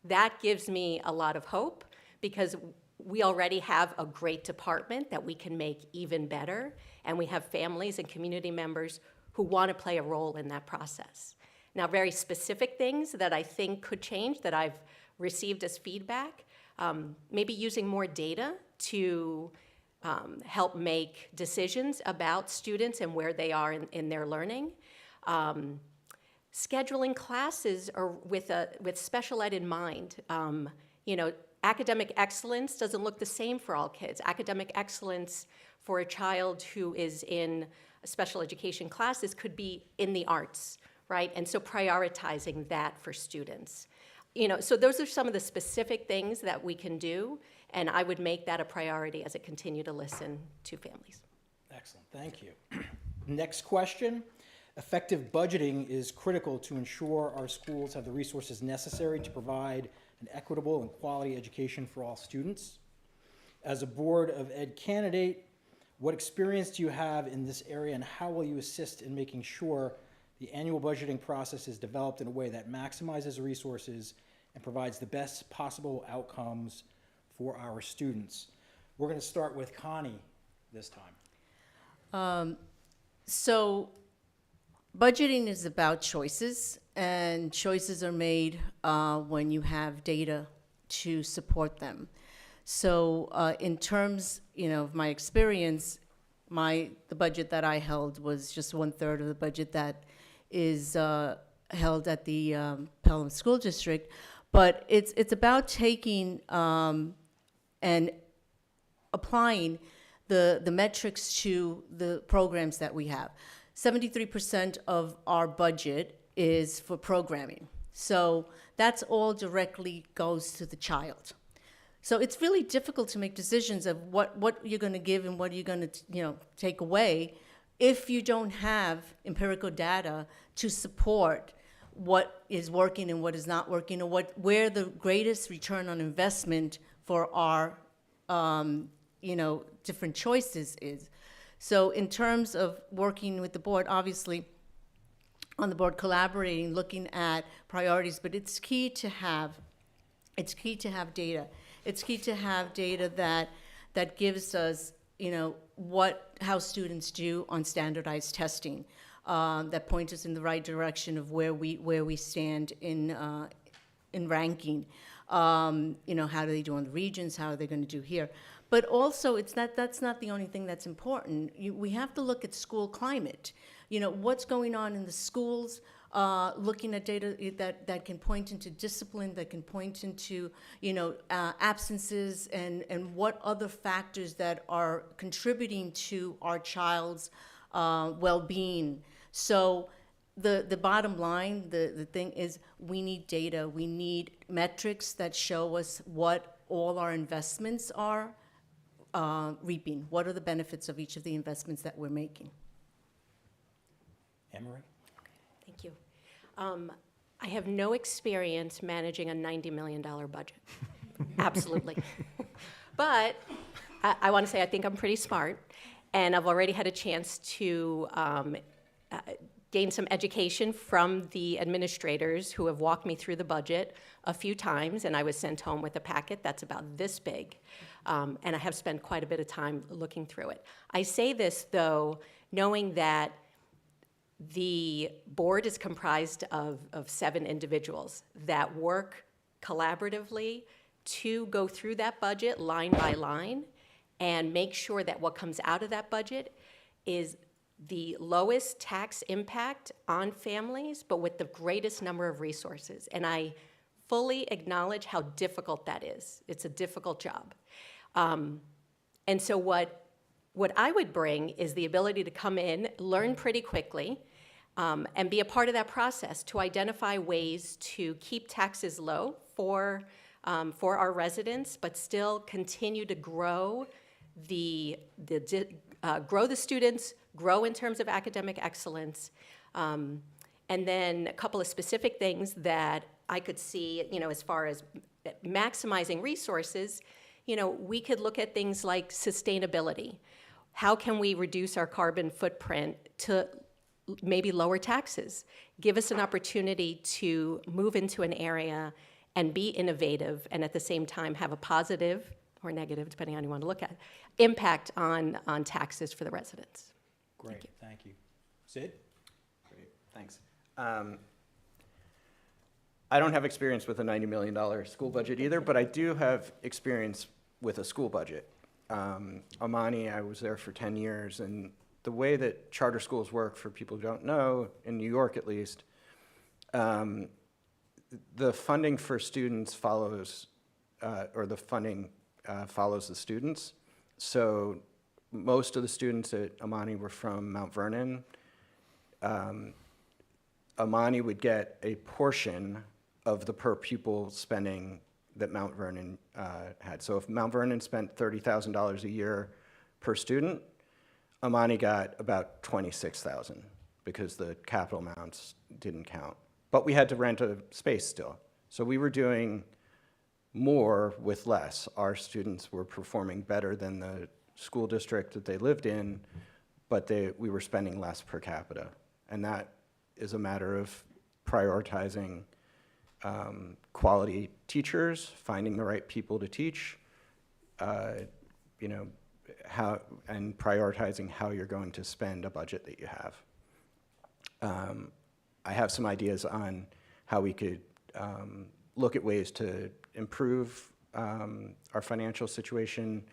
that gives me a lot of hope, because we already have a great department that we can make even better, and we have families and community members who want to play a role in that process. Now, very specific things that I think could change that I've received as feedback, maybe using more data to help make decisions about students and where they are in their learning. Scheduling classes or with special ed in mind. Academic excellence doesn't look the same for all kids. Academic excellence for a child who is in special education classes could be in the arts, right? And so prioritizing that for students. So those are some of the specific things that we can do, and I would make that a priority as I continue to listen to families. Excellent, thank you. Next question. Effective budgeting is critical to ensure our schools have the resources necessary to provide an equitable and quality education for all students. As a Board of Ed candidate, what experience do you have in this area, and how will you assist in making sure the annual budgeting process is developed in a way that maximizes resources and provides the best possible outcomes for our students? We're going to start with Connie this time. So budgeting is about choices, and choices are made when you have data to support them. So in terms, of my experience, the budget that I held was just 1/3 of the budget that is held at the Pelham School District. But it's about taking and applying the metrics to the programs that we have. 73% of our budget is for programming. So that's all directly goes to the child. So it's really difficult to make decisions of what you're going to give and what you're going to take away if you don't have empirical data to support what is working and what is not working, or where the greatest return on investment for our different choices is. So in terms of working with the board, obviously on the board collaborating, looking at priorities, but it's key to have data. It's key to have data that gives us, how students do on standardized testing, that point us in the right direction of where we stand in ranking. How do they do on the regions? How are they going to do here? But also, that's not the only thing that's important. We have to look at school climate. What's going on in the schools, looking at data that can point into discipline, that can point into, absences, and what other factors that are contributing to our child's well-being. So the bottom line, the thing is, we need data. We need metrics that show us what all our investments are reaping. What are the benefits of each of the investments that we're making? Emery? Thank you. I have no experience managing a $90 million budget. Absolutely. But I want to say I think I'm pretty smart, and I've already had a chance to gain some education from the administrators who have walked me through the budget a few times, and I was sent home with a packet that's about this big, and I have spent quite a bit of time looking through it. I say this, though, knowing that the board is comprised of 7 individuals that work collaboratively to go through that budget line by line and make sure that what comes out of that budget is the lowest tax impact on families, but with the greatest number of resources. And I fully acknowledge how difficult that is. It's a difficult job. And so what I would bring is the ability to come in, learn pretty quickly, and be a part of that process to identify ways to keep taxes low for our residents, but still continue to grow grow the students, grow in terms of academic excellence, and then a couple of specific things that I could see, as far as maximizing resources, we could look at things like sustainability. How can we reduce our carbon footprint to maybe lower taxes? Give us an opportunity to move into an area and be innovative and at the same time have a positive or negative, depending on how you want to look at it, impact on taxes for the residents. Great, thank you. Sid? Great, thanks. I don't have experience with a $90 million school budget either, but I do have experience with a school budget. Amani, I was there for 10 years, and the way that charter schools work, for people who don't know, in New York at least, the funding for students follows, follows the students. So most of the students at Amani were from Mount Vernon. Amani would get a portion of the per pupil spending that Mount Vernon had. So if Mount Vernon spent $30,000 a year per student, Amani got about $26,000 because the capital amounts didn't count. But we had to rent a space still. So we were doing more with less. Our students were performing better than the school district that they lived in, but we were spending less per capita. And that is a matter of prioritizing quality teachers, finding the right people to teach, and prioritizing how you're going to spend a budget that you have. I have some ideas on how we could look at ways to improve our financial situation.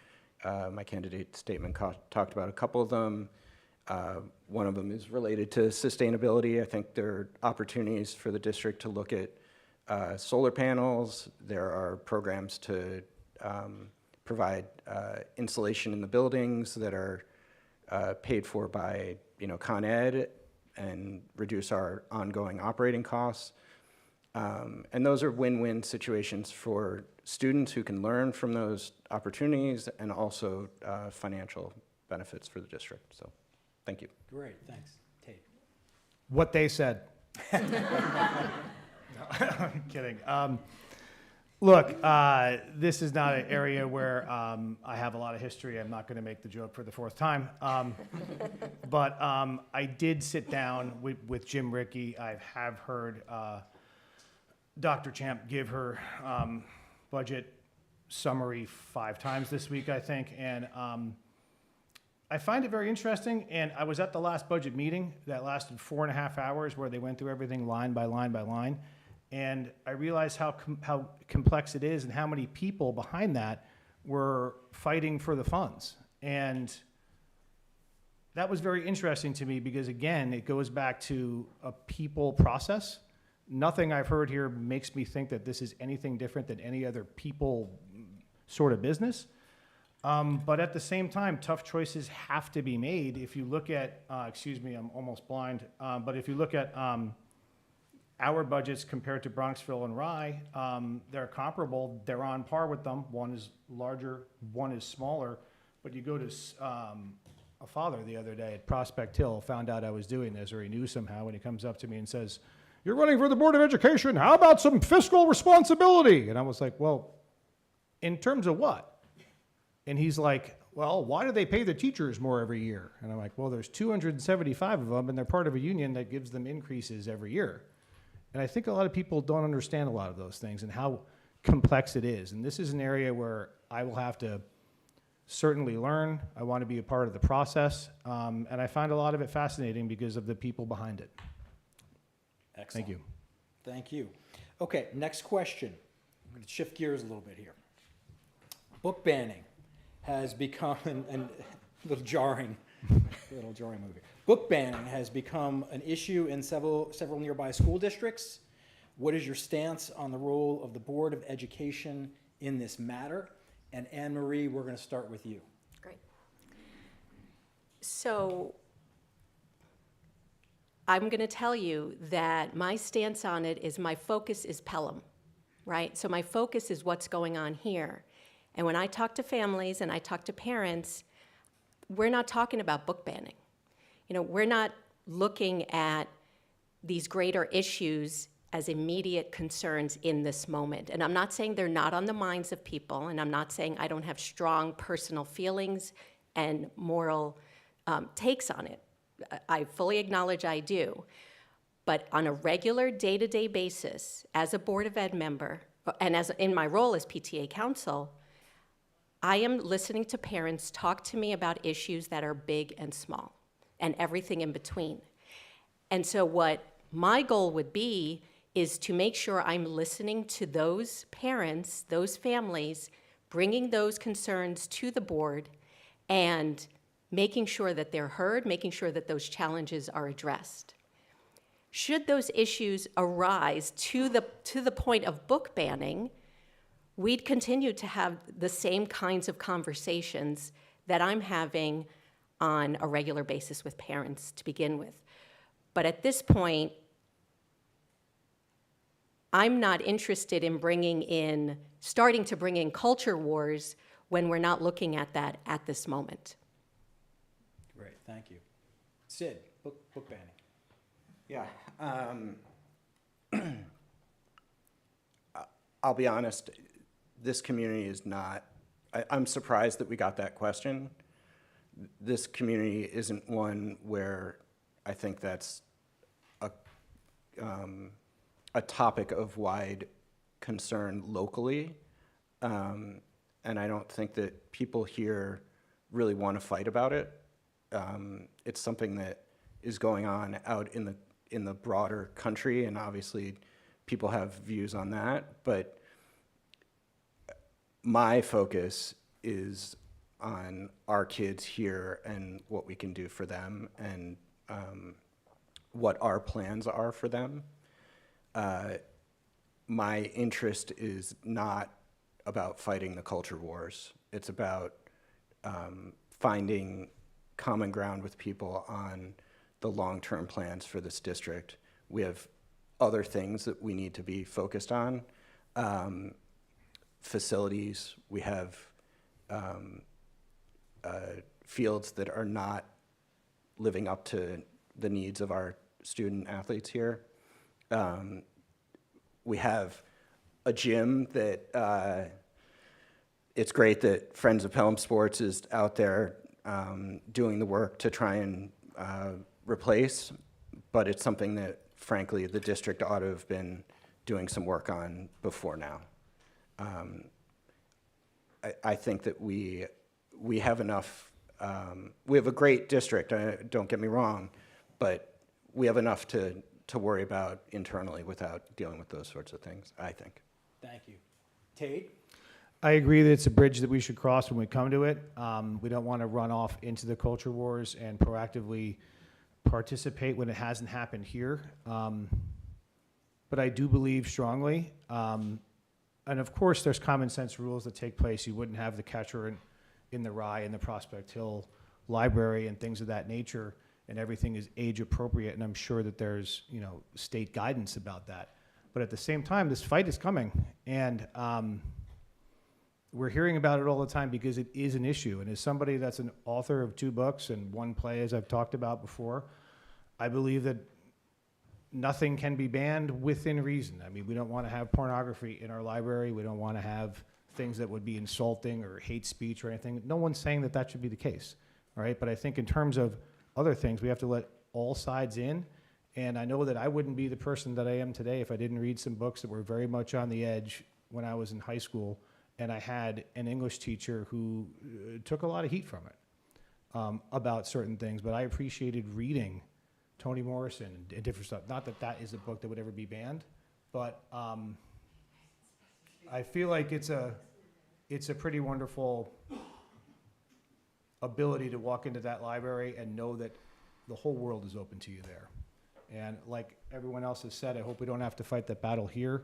My candidate statement talked about a couple of them. One of them is related to sustainability. I think there are opportunities for the district to look at solar panels. There are programs to provide insulation in the buildings that are paid for by Con Ed and reduce our ongoing operating costs. And those are win-win situations for students who can learn from those opportunities and also financial benefits for the district. So thank you. Great, thanks. Tate? What they said. No, I'm kidding. Look, this is not an area where I have a lot of history. I'm not going to make the joke for the fourth time. But I did sit down with Jim Rickey. I have heard Dr. Champ give her budget summary 5 times this week, I think. And I find it very interesting. And I was at the last budget meeting that lasted 4.5 hours where they went through everything line by line by line. And I realized how complex it is and how many people behind that were fighting for the funds. And that was very interesting to me because, again, it goes back to a people process. Nothing I've heard here makes me think that this is anything different than any other people sort of business. But at the same time, tough choices have to be made. If you look at, excuse me, I'm almost blind, but if you look at our budgets compared to Bronxville and Rye, they're comparable. They're on par with them. One is larger, one is smaller. But you go to a father the other day at Prospect Hill, found out I was doing this, or he knew somehow, and he comes up to me and says, "You're running for the Board of Education. How about some fiscal responsibility?" And I was like, "Well, in terms of what?" And he's like, "Well, why do they pay the teachers more every year?" And I'm like, "Well, there's 275 of them, and they're part of a union that gives them increases every year." And I think a lot of people don't understand a lot of those things and how complex it is. And this is an area where I will have to certainly learn. I want to be a part of the process. And I find a lot of it fascinating because of the people behind it. Excellent. Thank you. Thank you. Okay, next question. I'm going to shift gears a little bit here. Book banning has become, and a little jarring movie. Book banning has become an issue in several nearby school districts. What is your stance on the role of the Board of Education in this matter? And Anne Marie, we're going to start with you. Great. So I'm going to tell you that my stance on it is my focus is Pelham, right? So my focus is what's going on here. And when I talk to families and I talk to parents, we're not talking about book banning. We're not looking at these greater issues as immediate concerns in this moment. And I'm not saying they're not on the minds of people, and I'm not saying I don't have strong personal feelings and moral takes on it. I fully acknowledge I do. But on a regular day-to-day basis, as a Board of Ed member, and as in my role as PTA counsel, I am listening to parents talk to me about issues that are big and small, and everything in between. And so what my goal would be is to make sure I'm listening to those parents, those families, bringing those concerns to the board, and making sure that they're heard, making sure that those challenges are addressed. Should those issues arise to the point of book banning, we'd continue to have the same kinds of conversations that I'm having on a regular basis with parents to begin with. But at this point, I'm not interested in starting to bring in culture wars when we're not looking at that at this moment. Great, thank you. Sid, book banning. Yeah. I'll be honest, this community is not, I'm surprised that we got that question. This community isn't one where I think that's a topic of wide concern locally. And I don't think that people here really want to fight about it. It's something that is going on out in the broader country, and obviously people have views on that, but my focus is on our kids here and what we can do for them, and what our plans are for them. My interest is not about fighting the culture wars. It's about finding common ground with people on the long-term plans for this district. We have other things that we need to be focused on. Facilities, we have fields that are not living up to the needs of our student athletes here. We have a gym that it's great that Friends of Pelham Sports is out there doing the work to try and replace, but it's something that, frankly, the district ought to have been doing some work on before now. I think that we have enough, we have a great district, don't get me wrong, but we have enough to worry about internally without dealing with those sorts of things, I think. Thank you. Tate? I agree that it's a bridge that we should cross when we come to it. We don't want to run off into the culture wars and proactively participate when it hasn't happened here. But I do believe strongly, and of course there's common sense rules that take place. You wouldn't have the catcher in the rye in the Prospect Hill Library and things of that nature, and everything is age appropriate, and I'm sure that there's state guidance about that. But at the same time, this fight is coming, and we're hearing about it all the time because it is an issue. And as somebody that's an author of 2 books and 1 play, as I've talked about before, I believe that nothing can be banned within reason. I mean, we don't want to have pornography in our library. We don't want to have things that would be insulting or hate speech or anything. No one's saying that that should be the case, all right? But I think in terms of other things, we have to let all sides in. And I know that I wouldn't be the person that I am today if I didn't read some books that were very much on the edge when I was in high school. And I had an English teacher who took a lot of heat from it about certain things. But I appreciated reading Toni Morrison and different stuff. Not that that is a book that would ever be banned, but I feel like it's a pretty wonderful ability to walk into that library and know that the whole world is open to you there. And like everyone else has said, I hope we don't have to fight that battle here.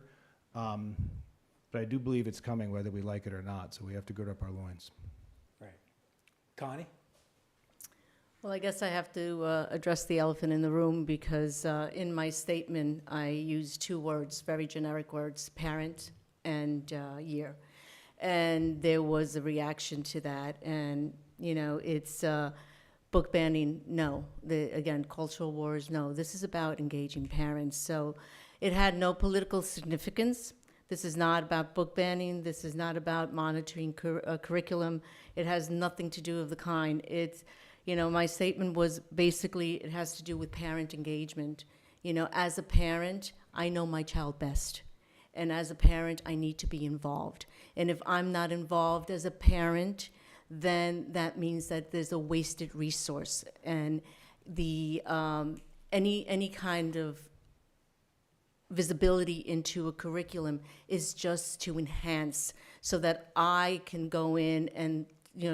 But I do believe it's coming whether we like it or not, so we have to gird up our loins. Right. Connie? Well, I guess I have to address the elephant in the room because in my statement, I used 2 words, very generic words, parent and year. And there was a reaction to that. And, it's book banning, no. Again, cultural wars, no. This is about engaging parents. So It had no political significance. This is not about book banning. This is not about monitoring curriculum. It has nothing to do of the kind. It's, my statement was basically it has to do with parent engagement. As a parent, I know my child best. And as a parent, I need to be involved. And if I'm not involved as a parent, then that means that there's a wasted resource. And the any kind of visibility into a curriculum is just to enhance so that I can go in and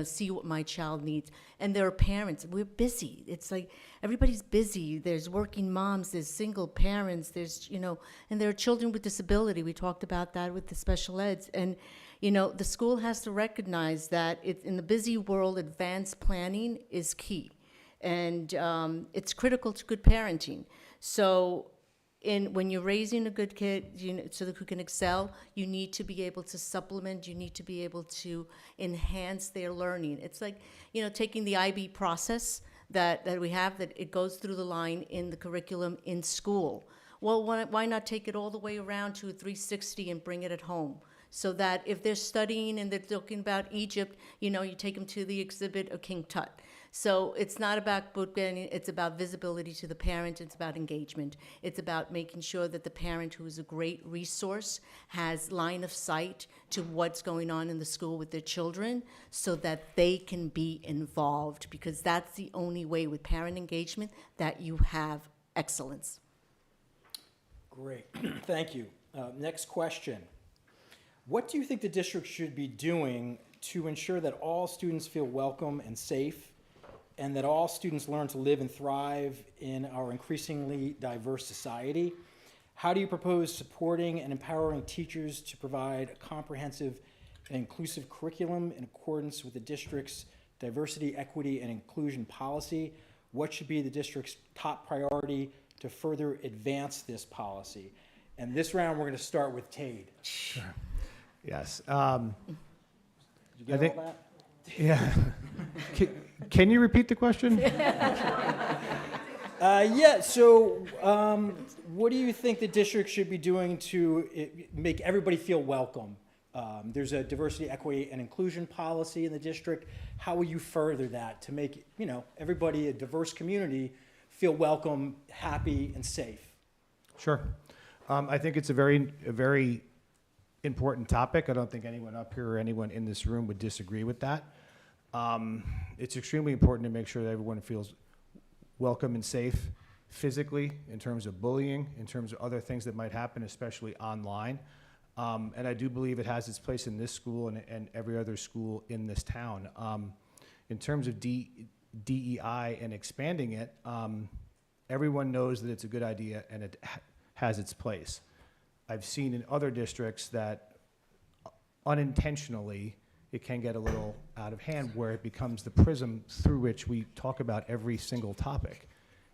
see what my child needs. And there are parents, we're busy. It's like everybody's busy. There's working moms, there's single parents, there's, and there are children with disability. We talked about that with the special eds. And, the school has to recognize that in the busy world, advanced planning is key. And it's critical to good parenting. So when you're raising a good kid, so that who can excel, you need to be able to supplement, you need to be able to enhance their learning. It's like, taking the IB process that we have, that it goes through the line in the curriculum in school. Well, why not take it all the way around to a 360 and bring it at home? So that if they're studying and they're talking about Egypt, you take them to the exhibit of King Tut. So it's not about book banning, it's about visibility to the parent, it's about engagement. It's about making sure that the parent, who is a great resource, has line of sight to what's going on in the school with their children so that they can be involved, because that's the only way with parent engagement that you have excellence. Great, thank you. Next question. What do you think the district should be doing to ensure that all students feel welcome and safe, and that all students learn to live and thrive in our increasingly diverse society? How do you propose supporting and empowering teachers to provide a comprehensive and inclusive curriculum in accordance with the district's diversity, equity, and inclusion policy? What should be the district's top priority to further advance this policy? And this round, we're going to start with Tade. Sure. Yes. Did you get I think- all that? Yeah. Can you repeat the question? Yeah, so what do you think the district should be doing to make everybody feel welcome? There's a diversity, equity, and inclusion policy in the district. How will you further that to make everybody, a diverse community, feel welcome, happy, and safe? Sure. I think it's a very important topic. I don't think anyone up here or anyone in this room would disagree with that. It's extremely important to make sure that everyone feels welcome and safe physically, in terms of bullying, in terms of other things that might happen, especially online. And I do believe it has its place in this school and every other school in this town. In terms of DEI and expanding it, everyone knows that it's a good idea and it has its place. I've seen in other districts that unintentionally it can get a little out of hand, where it becomes the prism through which we talk about every single topic.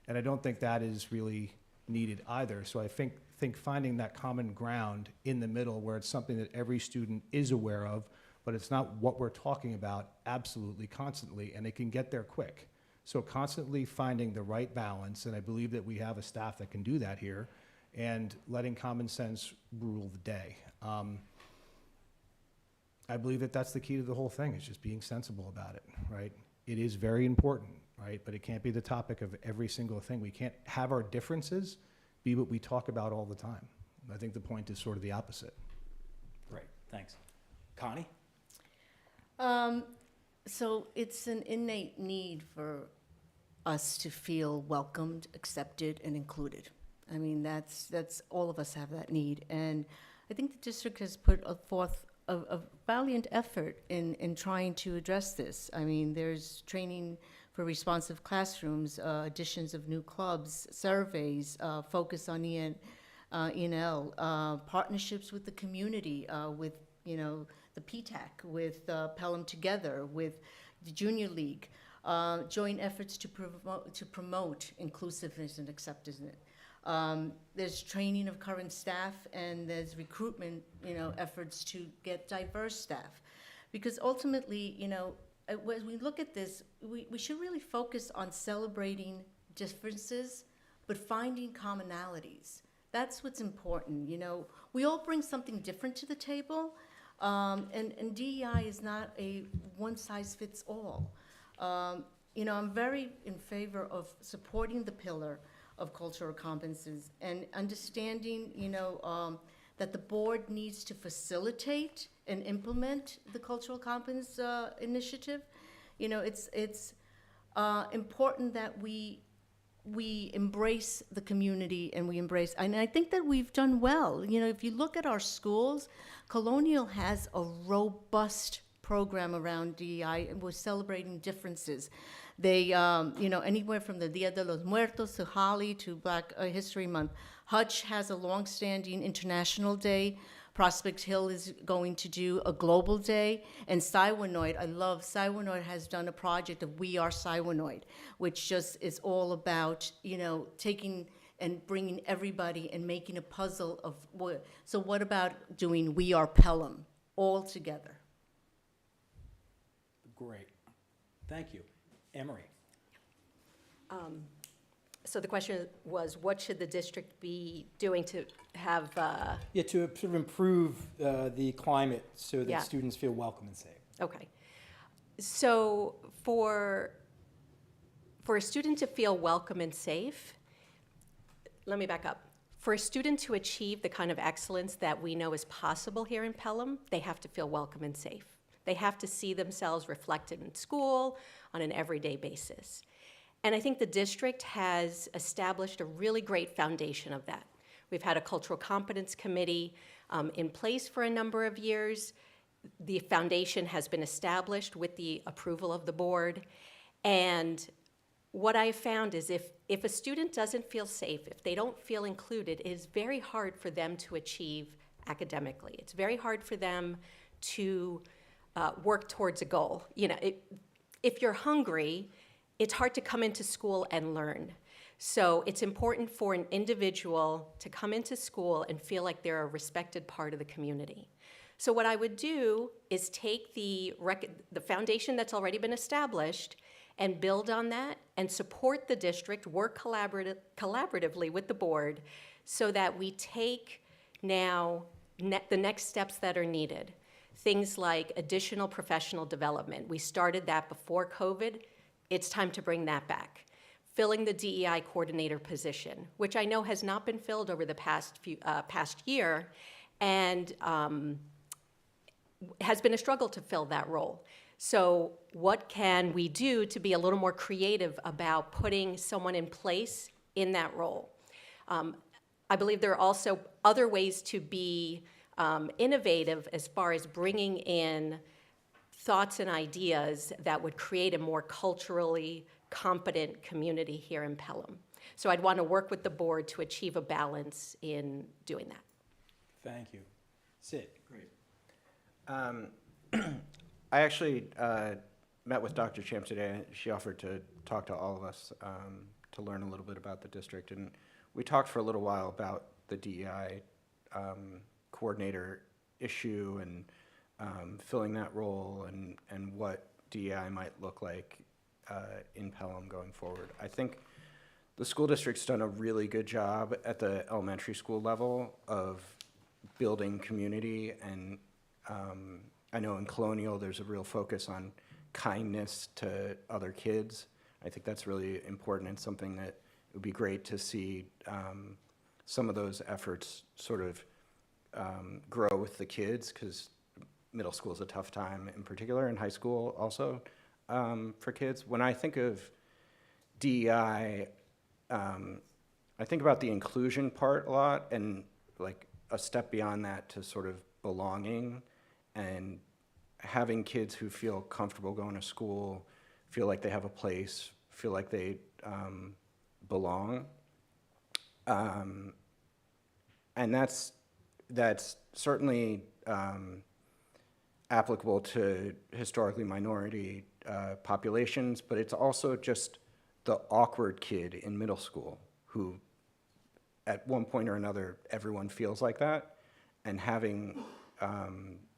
And I don't think that is really needed either. So I think finding that common ground in the middle, where it's something that every student is aware of, but it's not what we're talking about absolutely constantly, and they can get there quick. So constantly finding the right balance, and I believe that we have a staff that can do that here, and letting common sense rule the day. I believe that that's the key to the whole thing, is just being sensible about it, right? It is very important, right? But it can't be the topic of every single thing. We can't have our differences be what we talk about all the time. I think the point is sort of the opposite. Great, thanks. Connie? So it's an innate need for us to feel welcomed, accepted, and included. I mean, that's all of us have that need. And I think the district has put forth a valiant effort in trying to address this. I mean, there's training for responsive classrooms, additions of new clubs, surveys, focus on E&L, partnerships with the community, with the PTAC, with Pelham Together, with the Junior League, joint efforts to promote inclusiveness and acceptance. There's training of current staff, and there's recruitment, efforts to get diverse staff. Because ultimately, as we look at this, we should really focus on celebrating differences, but finding commonalities That's what's important, you know. We all bring something different to the table, and DEI is not a one-size-fits-all. You know, I'm very in favor of supporting the pillar of cultural competences and understanding, you know, that the board needs to facilitate and implement the cultural competence initiative. You know, it's important that we embrace the community and and I think that we've done well. You know, if you look at our schools, Colonial has a robust program around DEI, and we're celebrating differences. They, you know, anywhere from the Dia de los Muertos to Holi to Black History Month. Hutch has a longstanding International Day. Prospect Hill is going to do a global day. And Siwanoid, I love, Siwanoid has done a project of We Are Siwanoid, which just is all about, you know, taking and bringing everybody and making a puzzle of what. So what about doing We Are Pelham all together? Great. Thank you. Emery. So the question was, what should the district be doing to have, Yeah, to sort of improve the climate so that Yeah. students feel welcome and safe. okay. So for a student to feel welcome and safe, let me back up. For a student to achieve the kind of excellence that we know is possible here in Pelham, they have to feel welcome and safe. They have to see themselves reflected in school on an everyday basis. And I think the district has established a really great foundation of that. We've had a cultural competence committee in place for a number of years. The foundation has been established with the approval of the board. And what I have found is if a student doesn't feel safe, if they don't feel included, it is very hard for them to achieve academically. It's very hard for them to work towards a goal. You know, if you're hungry, it's hard to come into school and learn. So it's important for an individual to come into school and feel like they're a respected part of the community. So what I would do is take the foundation that's already been established and build on that and support the district, work collaboratively with the board so that we take now the next steps that are needed. Things like additional professional development. We started that before COVID. It's time to bring that back. Filling the DEI coordinator position, which I know has not been filled over the past year, and has been a struggle to fill that role. So what can we do to be a little more creative about putting someone in place in that role? I believe there are also other ways to be innovative as far as bringing in thoughts and ideas that would create a more culturally competent community here in Pelham. So I'd want to work with the board to achieve a balance in doing that. Thank you. Sid. Great. I actually met with Dr. Champ today. She offered to talk to all of us to learn a little bit about the district. And we talked for a little while about the DEI coordinator issue and filling that role and what DEI might look like in Pelham going forward. I think the school district's done a really good job at the elementary school level of building community, and I know in Colonial there's a real focus on kindness to other kids. I think that's really important and something that it would be great to see some of those efforts sort of grow with the kids, because middle school is a tough time in particular, and high school also for kids. When I think of DEI, I think about the inclusion part a lot, and like a step beyond that to sort of belonging and having kids who feel comfortable going to school, feel like they have a place, feel like they belong. And that's certainly applicable to historically minority populations, but it's also just the awkward kid in middle school who at one point or another everyone feels like that, and having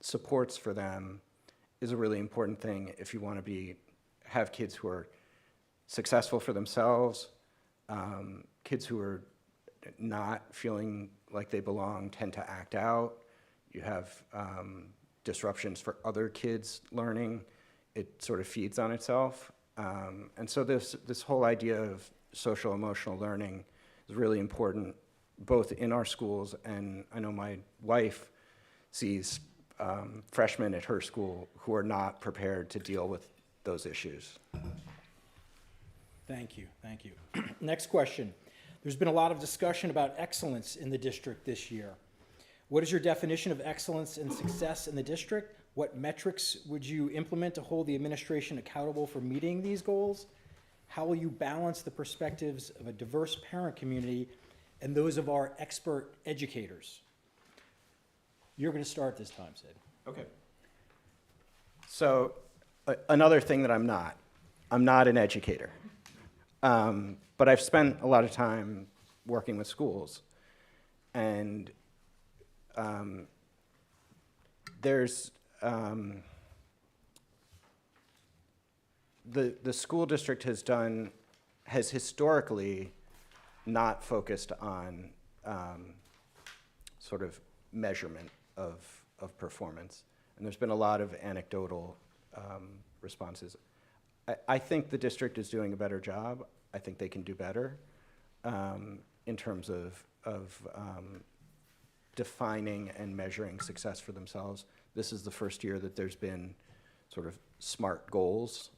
supports for them is a really important thing if you want to have kids who are successful for themselves, kids who are not feeling like they belong tend to act out. You have disruptions for other kids learning. It sort of feeds on itself. And so this whole idea of social emotional learning is really important, both in our schools, and I know my wife sees freshmen at her school who are not prepared to deal with those issues. Thank you, thank you. Next question. There's been a lot of discussion about excellence in the district this year. What is your definition of excellence and success in the district? What metrics would you implement to hold the administration accountable for meeting these goals? How will you balance the perspectives of a diverse parent community and those of our expert educators? You're going to start this time, Sid. Okay. So another thing that I'm not an educator. But I've spent a lot of time working with schools, and there's the school district has historically not focused on sort of measurement of performance, and there's been a lot of anecdotal responses. I think the district is doing a better job. I think they can do better in terms of defining and measuring success for themselves. This is the first year that there's been sort of SMART goals,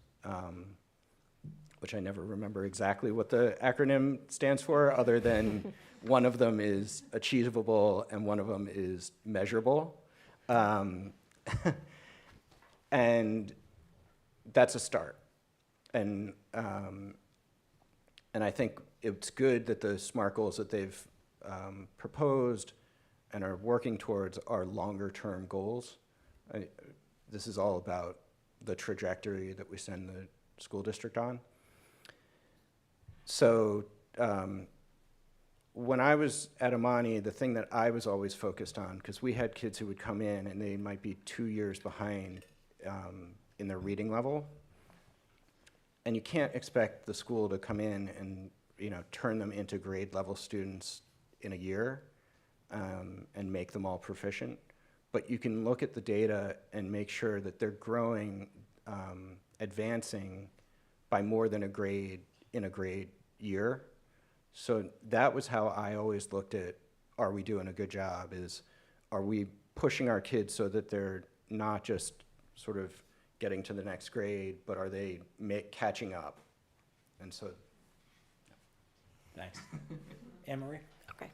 which I never remember exactly what the acronym stands for, other than one of them is achievable and one of them is measurable. And that's a start. And I think it's good that the SMART goals that they've proposed and are working towards are longer-term goals. This is all about the trajectory that we send the school district on. So when I was at Amani, the thing that I was always focused on, because we had kids who would come in and they might be 2 years behind in their reading level, and you can't expect the school to come in and turn them into grade level students in a year and make them all proficient. But you can look at the data and make sure that they're growing, advancing by more than a grade in a grade year. So that was how I always looked at, are we doing a good job? Are we pushing our kids so that they're not just sort of getting to the next grade, but are they catching up? And so, Thanks. Anne-Marie? Okay.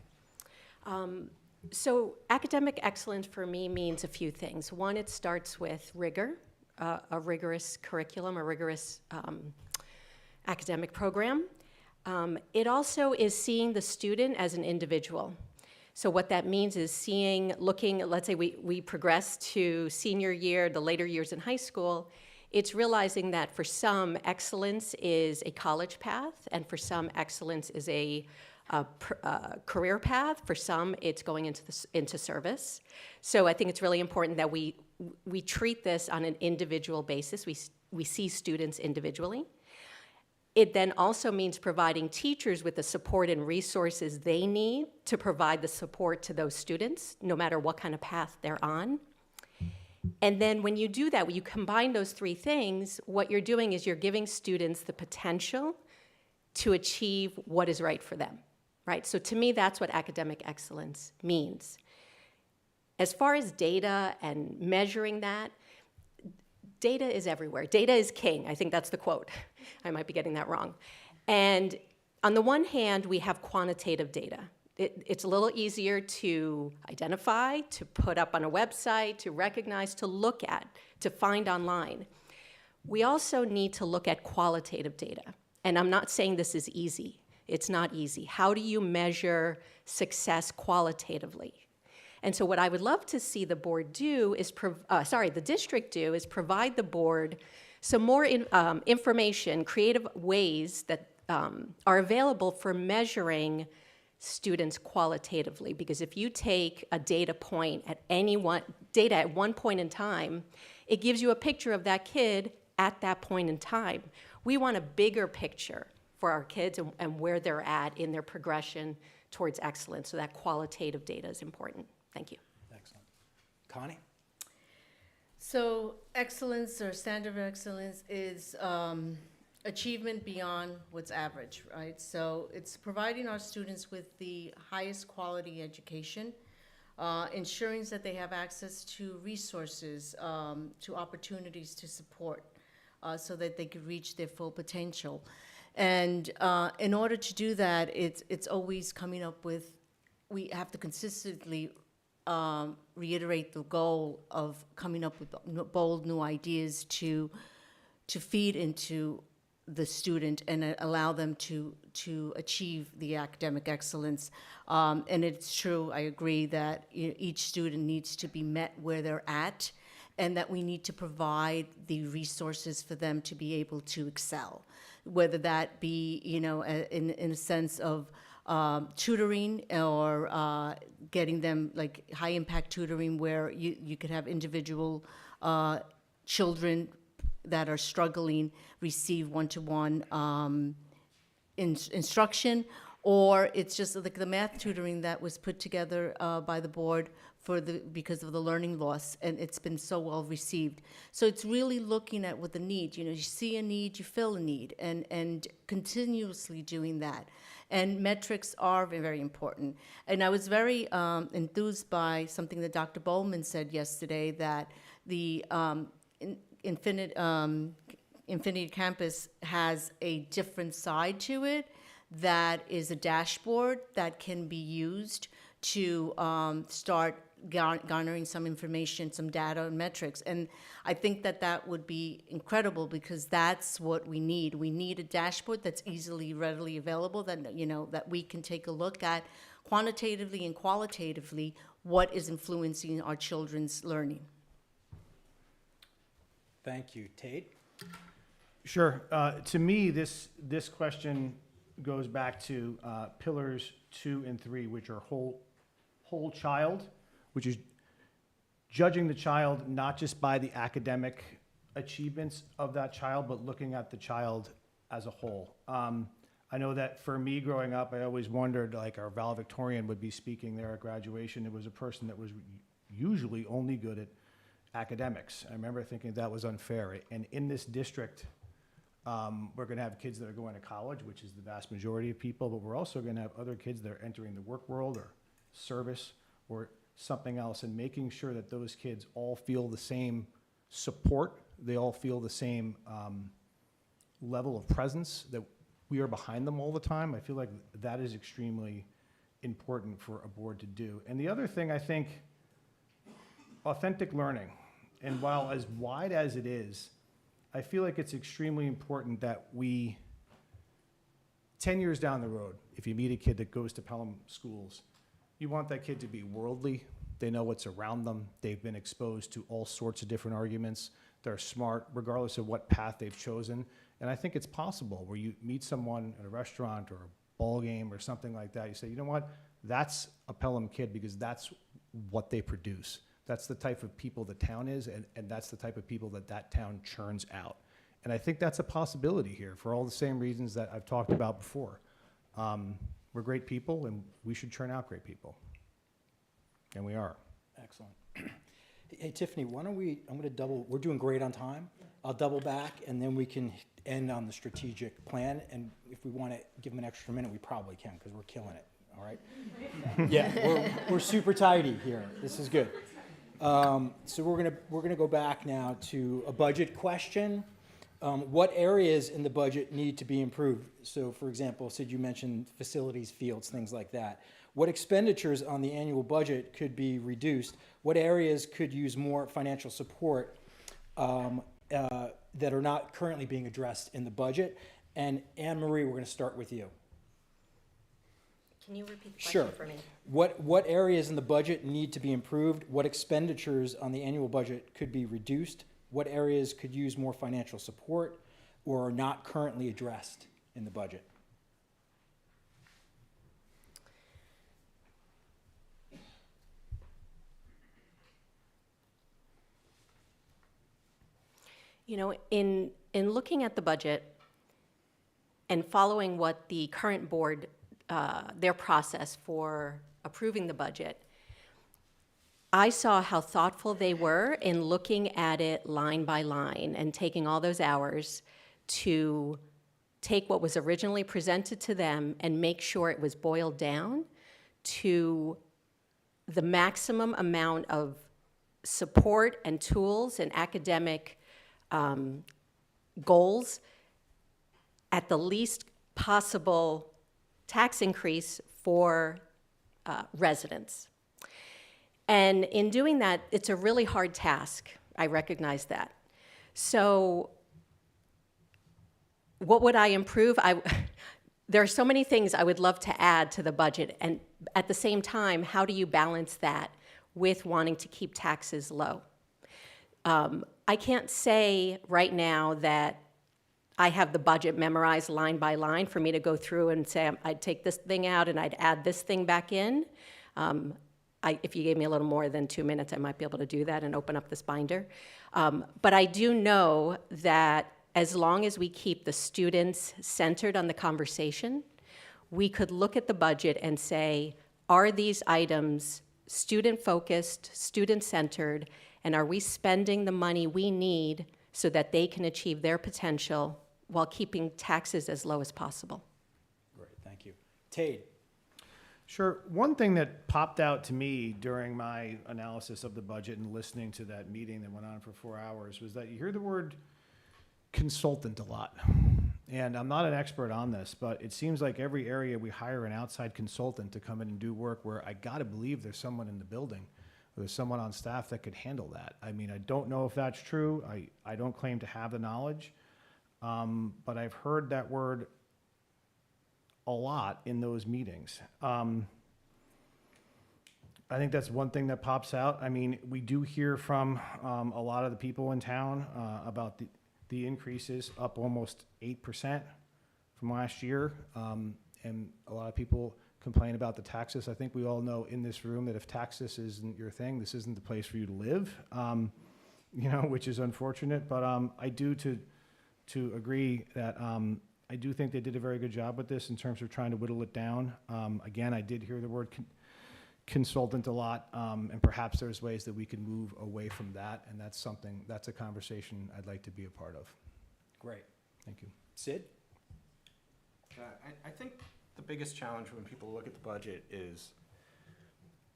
So academic excellence for me means a few things. One, it starts with rigor, a rigorous curriculum, a rigorous academic program. It also is seeing the student as an individual. So what that means is looking, let's say we progress to senior year, the later years in high school, it's realizing that for some, excellence is a college path, and for some, excellence is a career path. For some, it's going into service. So I think it's really important that we treat this on an individual basis. We see students individually. It then also means providing teachers with the support and resources they need to provide the support to those students, no matter what kind of path they're on. And then when you do that, when you combine those three things, what you're doing is you're giving students the potential to achieve what is right for them, right? So to me, that's what academic excellence means. As far as data and measuring that, data is everywhere. Data is king. I think that's the quote. I might be getting that wrong. And on the one hand, we have quantitative data. It's a little easier to identify, to put up on a website, to recognize, to look at, to find online. We also need to look at qualitative data. And I'm not saying this is easy. It's not easy. How do you measure success qualitatively? And so what I would love to see the board do is, the district do, is provide the board some more information, creative ways that are available for measuring students qualitatively. Because if you take a data at one point in time, it gives you a picture of that kid at that point in time. We want a bigger picture for our kids and where they're at in their progression towards excellence. So that qualitative data is important. Thank you. Excellent. Connie? So excellence or standard of excellence is achievement beyond what's average, right? So it's providing our students with the highest quality education, ensuring that they have access to resources, to opportunities to support, so that they could reach their full potential. And in order to do that, it's always coming up with, we have to consistently reiterate the goal of coming up with bold new ideas to feed into the student and allow them to achieve the academic excellence. And it's true, I agree that each student needs to be met where they're at, and that we need to provide the resources for them to be able to excel, whether that be, in a sense of tutoring or getting them like high impact tutoring where you could have individual children that are struggling receive one-to-one instruction, or it's just like the math tutoring that was put together by the board because of the learning loss, and it's been so well received. So it's really looking at what the need, you see a need, you fill a need, and continuously doing that. And metrics are very, very important. And I was very enthused by something that Dr. Bowman said yesterday, that the Infinity Campus has a different side to it that is a dashboard that can be used to start garnering some information, some data and metrics. And I think that would be incredible, because that's what we need. We need a dashboard that's easily, readily available, that, that we can take a look at quantitatively and qualitatively what is influencing our children's learning. Thank you. Tate? Sure. To me, this question goes back to pillars 2 and 3, which are whole child, which is judging the child not just by the academic achievements of that child, but looking at the child as a whole. I know that for me growing up, I always wondered, like, our valedictorian would be speaking there at graduation. It was a person that was usually only good at academics. I remember thinking that was unfair. And in this district, we're going to have kids that are going to college, which is the vast majority of people, but we're also going to have other kids that are entering the work world or service or something else, and making sure that those kids all feel the same support, they all feel the same level of presence, that we are behind them all the time. I feel like that is extremely important for a board to do. And the other thing, I think, authentic learning. And while as wide as it is, I feel like it's extremely important that we, 10 years down the road, if you meet a kid that goes to Pelham schools, you want that kid to be worldly. They know what's around them. They've been exposed to all sorts of different arguments. They're smart, regardless of what path they've chosen. And I think it's possible where you meet someone at a restaurant or a ball game or something like that. You say, you know what? That's a Pelham kid, because that's what they produce. That's the type of people the town is, and that's the type of people that town churns out. And I think that's a possibility here for all the same reasons that I've talked about before. We're great people, and we should churn out great people. And we are. Excellent. Hey, Tiffany, why don't we're doing great on time. I'll double back, and then we can end on the strategic plan. And if we want to give them an extra minute, we probably can, because we're killing it. All right? Yeah, we're super tidy here. This is good. So we're gonna go back now to a budget question. What areas in the budget need to be improved? So, for example, Sid, you mentioned facilities, fields, things like that. What expenditures on the annual budget could be reduced? What areas could use more financial support that are not currently being addressed in the budget? And Anne Marie, we're going to start with you. Can you repeat the Sure. question for me? What areas in the budget need to be improved? What expenditures on the annual budget could be reduced? What areas could use more financial support or are not currently addressed in the budget? In looking at the budget and following what the current board their process for approving the budget, I saw how thoughtful they were in looking at it line by line and taking all those hours to take what was originally presented to them and make sure it was boiled down to the maximum amount of support and tools and academic goals at the least possible tax increase for residents. And in doing that, it's a really hard task. I recognize that. So what would I improve? There are so many things I would love to add to the budget, and at the same time, how do you balance that with wanting to keep taxes low? I can't say right now that I have the budget memorized line by line for me to go through and say I'd take this thing out and I'd add this thing back in. If you gave me a little more than 2 minutes, I might be able to do that and open up this binder. But I do know that as long as we keep the students centered on the conversation, we could look at the budget and say, are these items student-focused, student-centered, and are we spending the money we need so that they can achieve their potential while keeping taxes as low as possible? Great, thank you. Tade. Sure. One thing that popped out to me during my analysis of the budget and listening to that meeting that went on for 4 hours was that you hear the word consultant a lot. And I'm not an expert on this, but it seems like every area we hire an outside consultant to come in and do work where I got to believe there's someone in the building, or there's someone on staff that could handle that. I mean, I don't know if that's true. I don't claim to have the knowledge, but I've heard that word a lot in those meetings. I think that's one thing that pops out. I mean, we do hear from a lot of the people in town about the increases, up almost 8% from last year. And a lot of people complain about the taxes. I think we all know in this room that if taxes isn't your thing, this isn't the place for you to live, which is unfortunate. But I do to agree that I do think they did a very good job with this in terms of trying to whittle it down. Again, I did hear the word consultant a lot, and perhaps there's ways that we can move away from that, and that's a conversation I'd like to be a part of. Great. Thank you. Sid? I think the biggest challenge when people look at the budget is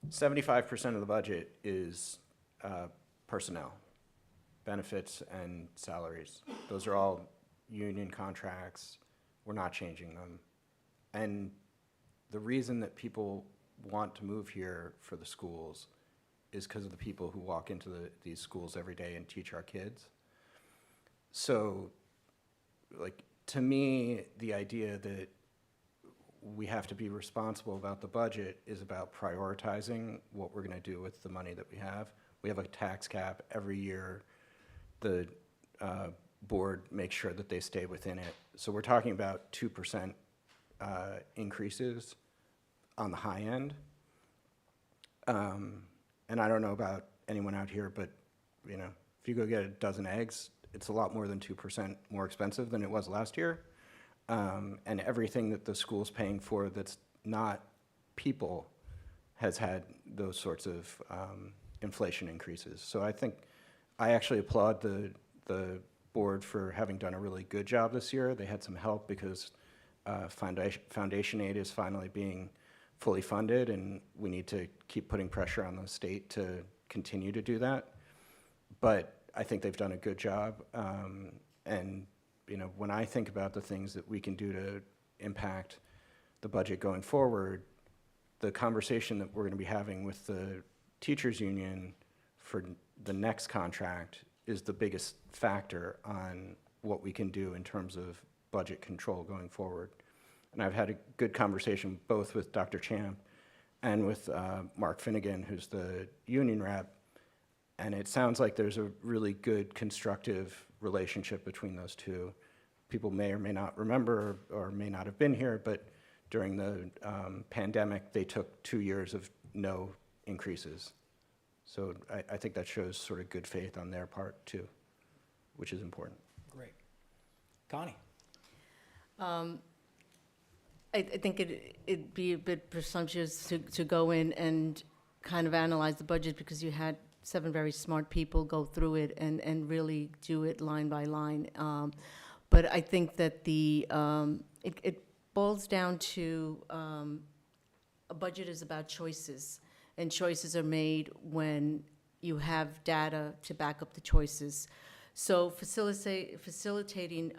75% of the budget is personnel, benefits, and salaries. Those are all union contracts. We're not changing them. And the reason that people want to move here for the schools is because of the people who walk into these schools every day and teach our kids. So, like, to me, the idea that we have to be responsible about the budget is about prioritizing what we're going to do with the money that we have. We have a tax cap every year. The board makes sure that they stay within it. So we're talking about 2% increases on the high end. And I don't know about anyone out here, but if you go get a dozen eggs, it's a lot more than 2% more expensive than it was last year. And everything that the school's paying for that's not people has had those sorts of inflation increases. So I think I actually applaud the board for having done a really good job this year. They had some help because foundation aid is finally being fully funded, and we need to keep putting pressure on the state to continue to do that. But I think they've done a good job. And when I think about the things that we can do to impact the budget going forward, the conversation that we're going to be having with the teachers union for the next contract is the biggest factor on what we can do in terms of budget control going forward. And I've had a good conversation both with Dr. Champ and with Mark Finnegan, who's the union rep, and it sounds like there's a really good constructive relationship between those two. People may or may not remember or may not have been here, but during the pandemic, they took 2 years of no increases. So I think that shows sort of good faith on their part too, which is important. Great. Connie? I think it'd be a bit presumptuous to go in and kind of analyze the budget because you had 7 very smart people go through it and really do it line by line. But I think that it boils down to a budget is about choices, and choices are made when you have data to back up the choices. So facilitating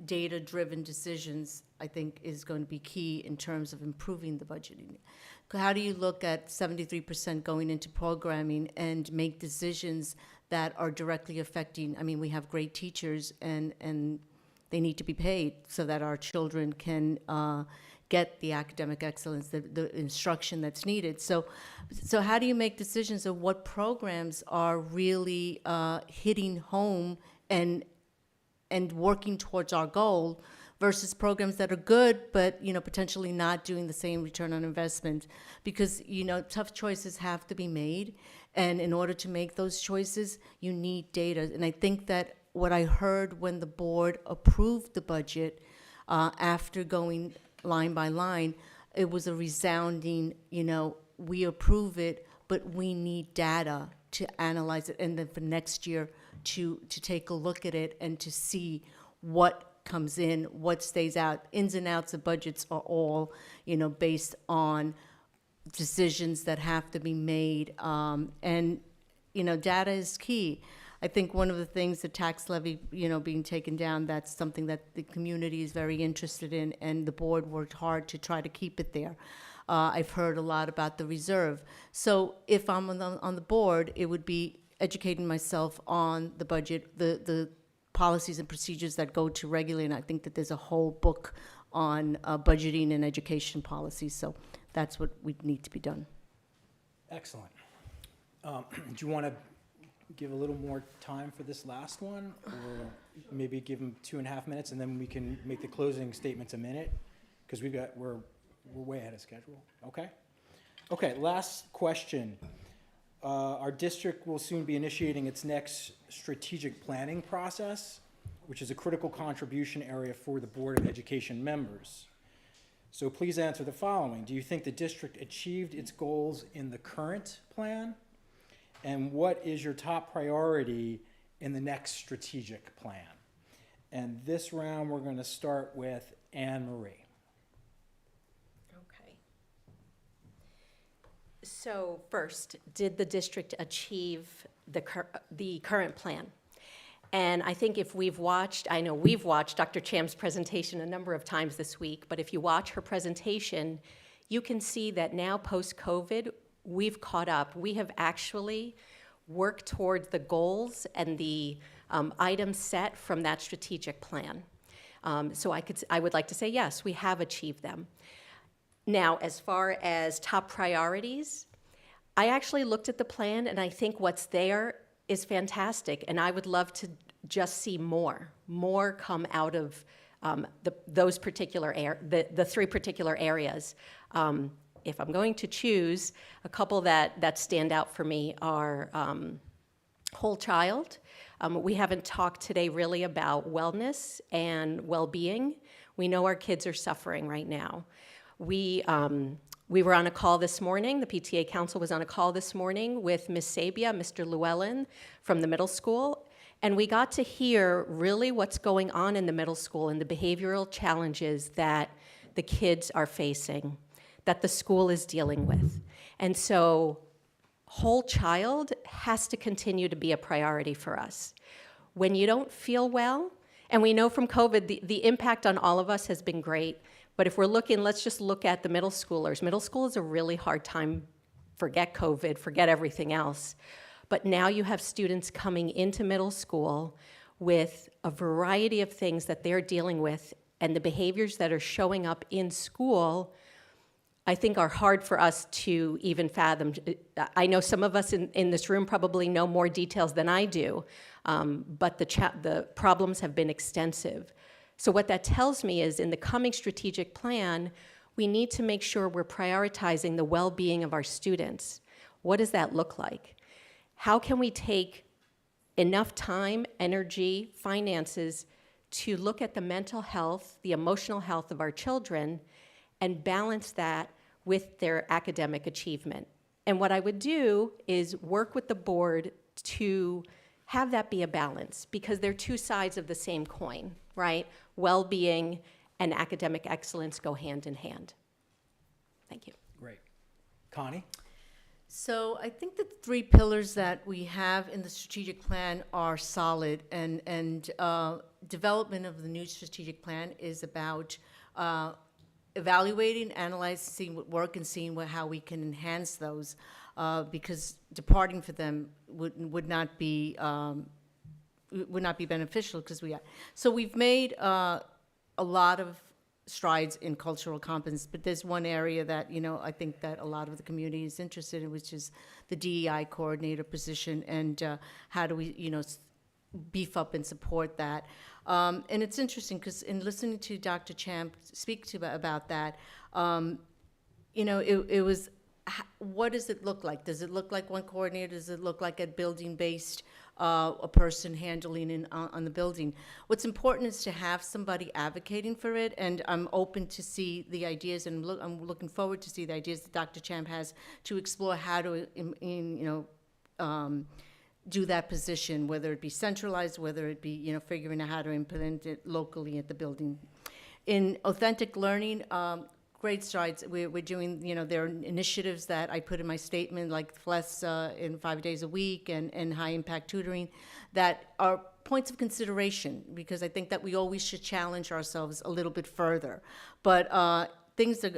data-driven decisions, I think, is going to be key in terms of improving the budgeting. How do you look at 73% going into programming and make decisions that are directly affecting, I mean, we have great teachers and they need to be paid so that our children can get the academic excellence, the instruction that's needed. So how do you make decisions of what programs are really hitting home and working towards our goal versus programs that are good, but potentially not doing the same return on investment? Because tough choices have to be made, and in order to make those choices, you need data. And I think that what I heard when the board approved the budget, after going line by line, it was a resounding, we approve it, but we need data to analyze it, and then for next year to take a look at it and to see what comes in, what stays out. Ins and outs of budgets are all, based on decisions that have to be made. And data is key. I think one of the things, the tax levy, being taken down, that's something that the community is very interested in, and the board worked hard to try to keep it there. I've heard a lot about the reserve. So if I'm on the board, it would be educating myself on the budget, the policies and procedures that go to regulate, and I think that there's a whole book on budgeting and education policies, so that's what would need to be done. Excellent. Do you want to give a little more time for this last one, or maybe give them 2.5 minutes, and then we can make the closing statements a minute, because we're way ahead of schedule. Okay, last question. Our district will soon be initiating its next strategic planning process, which is a critical contribution area for the Board of Education members. So please answer the following. Do you think the district achieved its goals in the current plan? And what is your top priority in the next strategic plan? And this round, we're going to start with Anne Marie. Okay. So first, did the district achieve the current plan? And I think if I know we've watched Dr. Cham's presentation a number of times this week, but if you watch her presentation, you can see that now post-COVID, we've caught up. We have actually worked towards the goals and the items set from that strategic plan. So I would like to say, yes, we have achieved them. Now, as far as top priorities, I actually looked at the plan, and I think what's there is fantastic, and I would love to just see more come out of those particular the 3 particular areas. If I'm going to choose, a couple that stand out for me are whole child. We haven't talked today really about wellness and well-being. We know our kids are suffering right now. We were on a call this morning, the PTA Council was on a call this morning with Ms. Sabia, Mr. Llewellyn from the middle school, and we got to hear really what's going on in the middle school and the behavioral challenges that the kids are facing, that the school is dealing with. And so whole child has to continue to be a priority for us. When you don't feel well, and we know from COVID, the impact on all of us has been great, but if we're looking, let's just look at the middle schoolers. Middle school is a really hard time, forget COVID, forget everything else. But now you have students coming into middle school with a variety of things that they're dealing with, and the behaviors that are showing up in school, I think, are hard for us to even fathom. I know some of us in this room probably know more details than I do, but the problems have been extensive. So what that tells me is in the coming strategic plan, we need to make sure we're prioritizing the well-being of our students. What does that look like? How can we take enough time, energy, finances to look at the mental health, the emotional health of our children, and balance that with their academic achievement. And what I would do is work with the board to have that be a balance, because they're two sides of the same coin, right? Well-being and academic excellence go hand in hand. Thank you. Great. Connie? So I think the three pillars that we have in the strategic plan are solid, and development of the new strategic plan is about evaluating, analyzing, seeing what work, and seeing how we can enhance those, because departing for them would not be beneficial, because so we've made a lot of strides in cultural competence, but there's one area that, I think that a lot of the community is interested in, which is the DEI coordinator position, and how do we, beef up and support that. And it's interesting, because in listening to Dr. Champ speak about that, it was, what does it look like? Does it look like one coordinator? Does it look like a building-based, a person handling on the building? What's important is to have somebody advocating for it, and I'm open to see the ideas, and I'm looking forward to see the ideas that Dr. Champ has to explore how to, do that position, whether it be centralized, whether it be, figuring out how to implement it locally at the building. In authentic learning, great strides. We're doing, there are initiatives that I put in my statement, like FLES in 5 days a week, and high impact tutoring, that are points of consideration, because I think that we always should challenge ourselves a little bit further. But things that,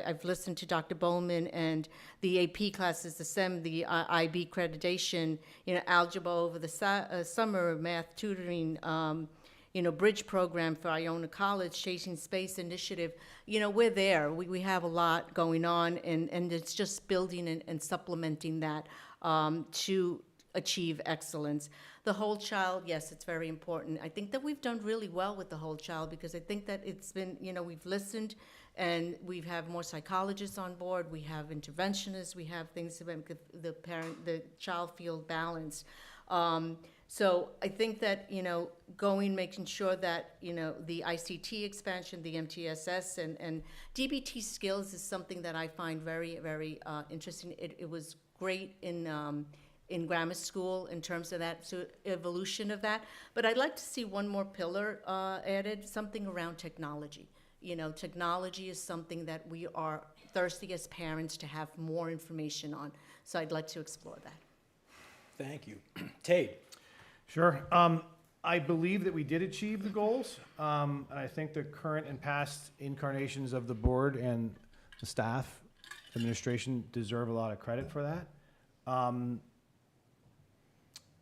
I've listened to Dr. Bowman, and the AP classes, the SEM, the IB accreditation, algebra over the summer, math tutoring, bridge program for Iona College, Chasing Space initiative. We're there. We have a lot going on, and it's just building and supplementing that to achieve excellence. The whole child, yes, it's very important. I think that we've done really well with the whole child, because I think that it's been, we've listened, and we have more psychologists on board, we have interventionists, we have things to make the child feel balanced. So I think that, making sure that, the ICT expansion, the MTSS, and DBT skills is something that I find very, very interesting. It was great in grammar school in terms of that, so evolution of that. But I'd like to see one more pillar added, something around technology. Technology is something that we are thirsty as parents to have more information on. So I'd like to explore that. Thank you. Tate? Sure. I believe that we did achieve the goals. And I think the current and past incarnations of the board and the staff, administration, deserve a lot of credit for that.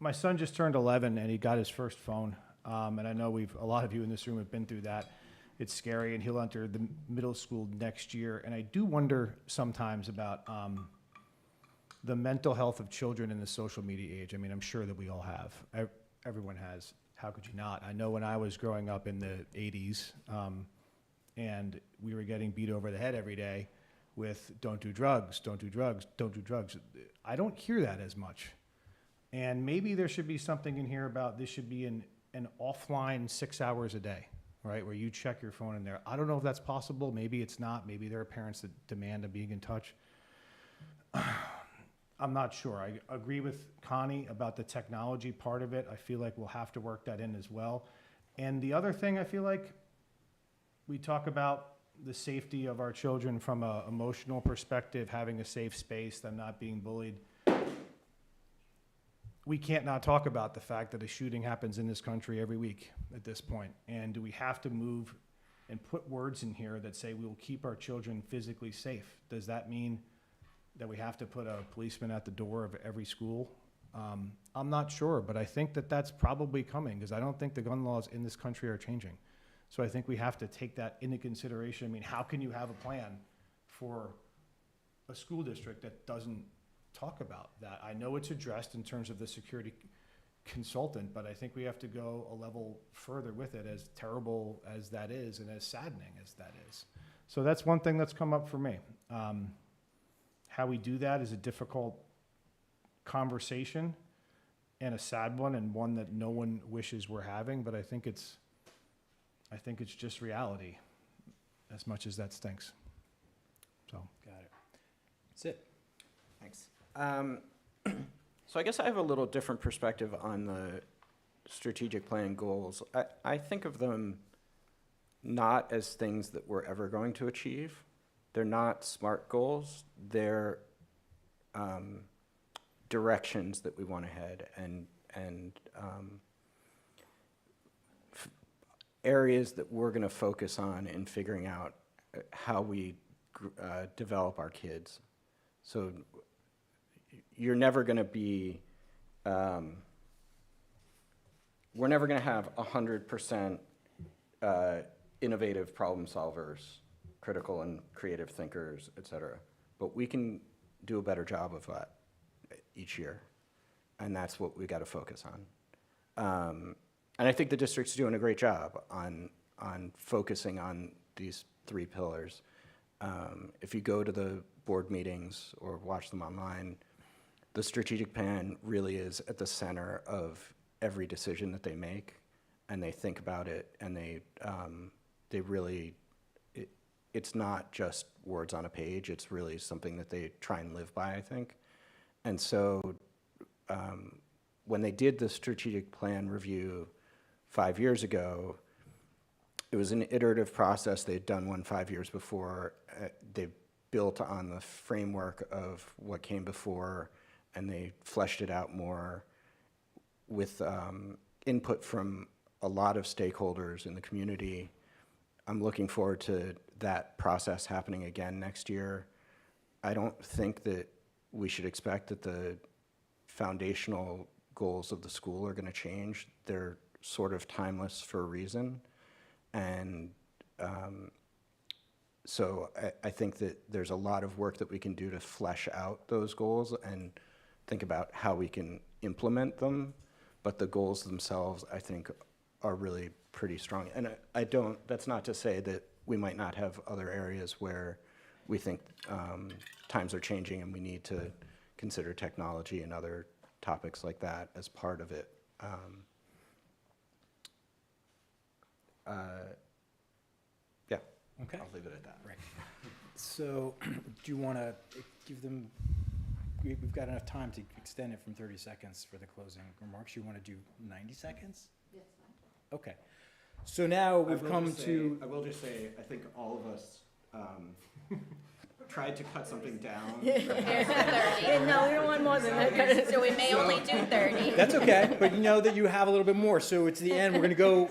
My son just turned 11, and he got his first phone. And I know a lot of you in this room have been through that. It's scary, and he'll enter the middle school next year. And I do wonder sometimes about the mental health of children in the social media age. I mean, I'm sure that we all have. Everyone has. How could you not? I know when I was growing up in the 80s, and we were getting beat over the head every day with don't do drugs, don't do drugs, don't do drugs. I don't hear that as much. And maybe there should be something in here about this should be an offline 6 hours a day, right, where you check your phone in there. I don't know if that's possible. Maybe it's not. Maybe there are parents that demand of being in touch. I'm not sure. I agree with Connie about the technology part of it. I feel like we'll have to work that in as well. And the other thing, I feel like we talk about the safety of our children from an emotional perspective, having a safe space, them not being bullied. We can't not talk about the fact that a shooting happens in this country every week at this point. And do we have to move and put words in here that say we will keep our children physically safe? Does that mean that we have to put a policeman at the door of every school? I'm not sure, but I think that that's probably coming, because I don't think the gun laws in this country are changing. So I think we have to take that into consideration. I mean, how can you have a plan for a school district that doesn't talk about that? I know it's addressed in terms of the security consultant, but I think we have to go a level further with it, as terrible as that is and as saddening as that is. So that's one thing that's come up for me. How we do that is a difficult conversation and a sad one, and one that no one wishes we're having, but I think it's I think it's just reality, as much as that stinks. So. Got it. Sid? Thanks. So I guess I have a little different perspective on the strategic plan goals. I think of them not as things that we're ever going to achieve. They're not SMART goals. They're directions that we want to head and areas that we're going to focus on in figuring out how we develop our kids. So you're never going to be, we're never going to have 100% innovative problem solvers, critical and creative thinkers, et cetera. But we can do a better job of that each year. And that's what we got to focus on. And I think the district's doing a great job on focusing on these 3 pillars. If you go to the board meetings or watch them online, the strategic plan really is at the center of every decision that they make, and they think about it, and they really, it's not just words on a page, it's really something that they try and live by, I think. And so when they did the strategic plan review 5 years ago, it was an iterative process. They'd done one 5 years before. They built on the framework of what came before, and they fleshed it out more with input from a lot of stakeholders in the community. I'm looking forward to that process happening again next year. I don't think that we should expect that the foundational goals of the school are going to change. They're sort of timeless for a reason. And so I think that there's a lot of work that we can do to flesh out those goals and think about how we can implement them. But the goals themselves, I think, are really pretty strong. And that's not to say that we might not have other areas where we think times are changing and we need to consider technology and other topics like that as part of it. Yeah, Okay. I'll leave it at that. Right. So do you want to give them, we've got enough time to extend it from 30 seconds for the closing remarks. You want to do 90 seconds? Yes. Okay. So now we've come to. I will just say, I think all of us tried to cut something down. Here's the 30. No, we don't want more than that. So we may only do 30. That's okay, but you know that you have a little bit more. So it's the end. We're going to go.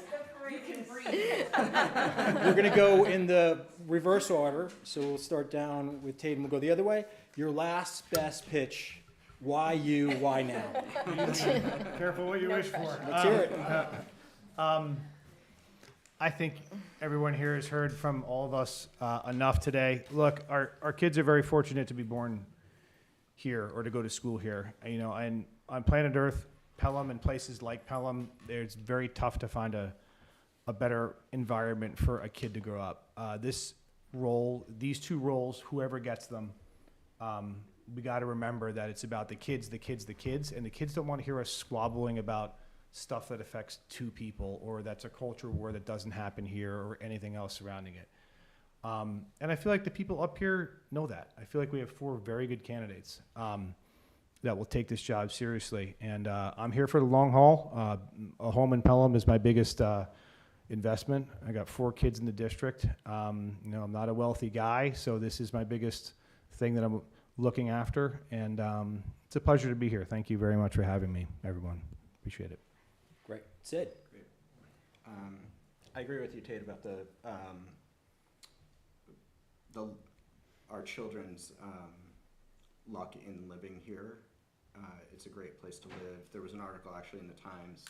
We're going to go in the reverse order. So we'll start down with Tate and we'll go the other way. Your last best pitch. Why you? Why now? Careful what you wish for. Let's hear it. I think everyone here has heard from all of us enough today. Look, our kids are very fortunate to be born here or to go to school here. You know, and on planet Earth, Pelham and places like Pelham, it's very tough to find a better environment for a kid to grow up. These 2 roles, whoever gets them, we got to remember that it's about the kids, and the kids don't want to hear us squabbling about stuff that affects 2 people or that's a culture war that doesn't happen here or anything else surrounding it. And I feel like the people up here know that. I feel like we have 4 very good candidates that will take this job seriously. And I'm here for the long haul. A home in Pelham is my biggest investment. I got 4 kids in the district. You know, I'm not a wealthy guy, so this is my biggest thing that I'm looking after. And it's a pleasure to be here. Thank you very much for having me, everyone. Appreciate it. Great. Sid. I agree with you, Tate, about our children's luck in living here. It's a great place to live. There was an article actually in the Times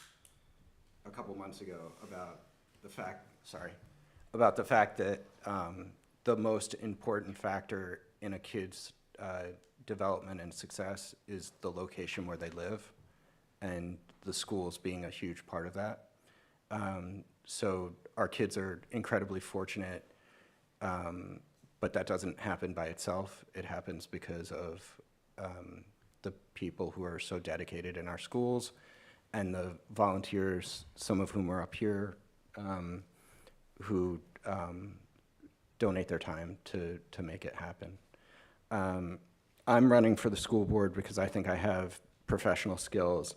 a couple months ago about the fact that the most important factor in a kid's development and success is the location where they live, and the schools being a huge part of that. So our kids are incredibly fortunate, but that doesn't happen by itself. It happens because of the people who are so dedicated in our schools and the volunteers, some of whom are up here, who donate their time to make it happen. I'm running for the school board because I think I have professional skills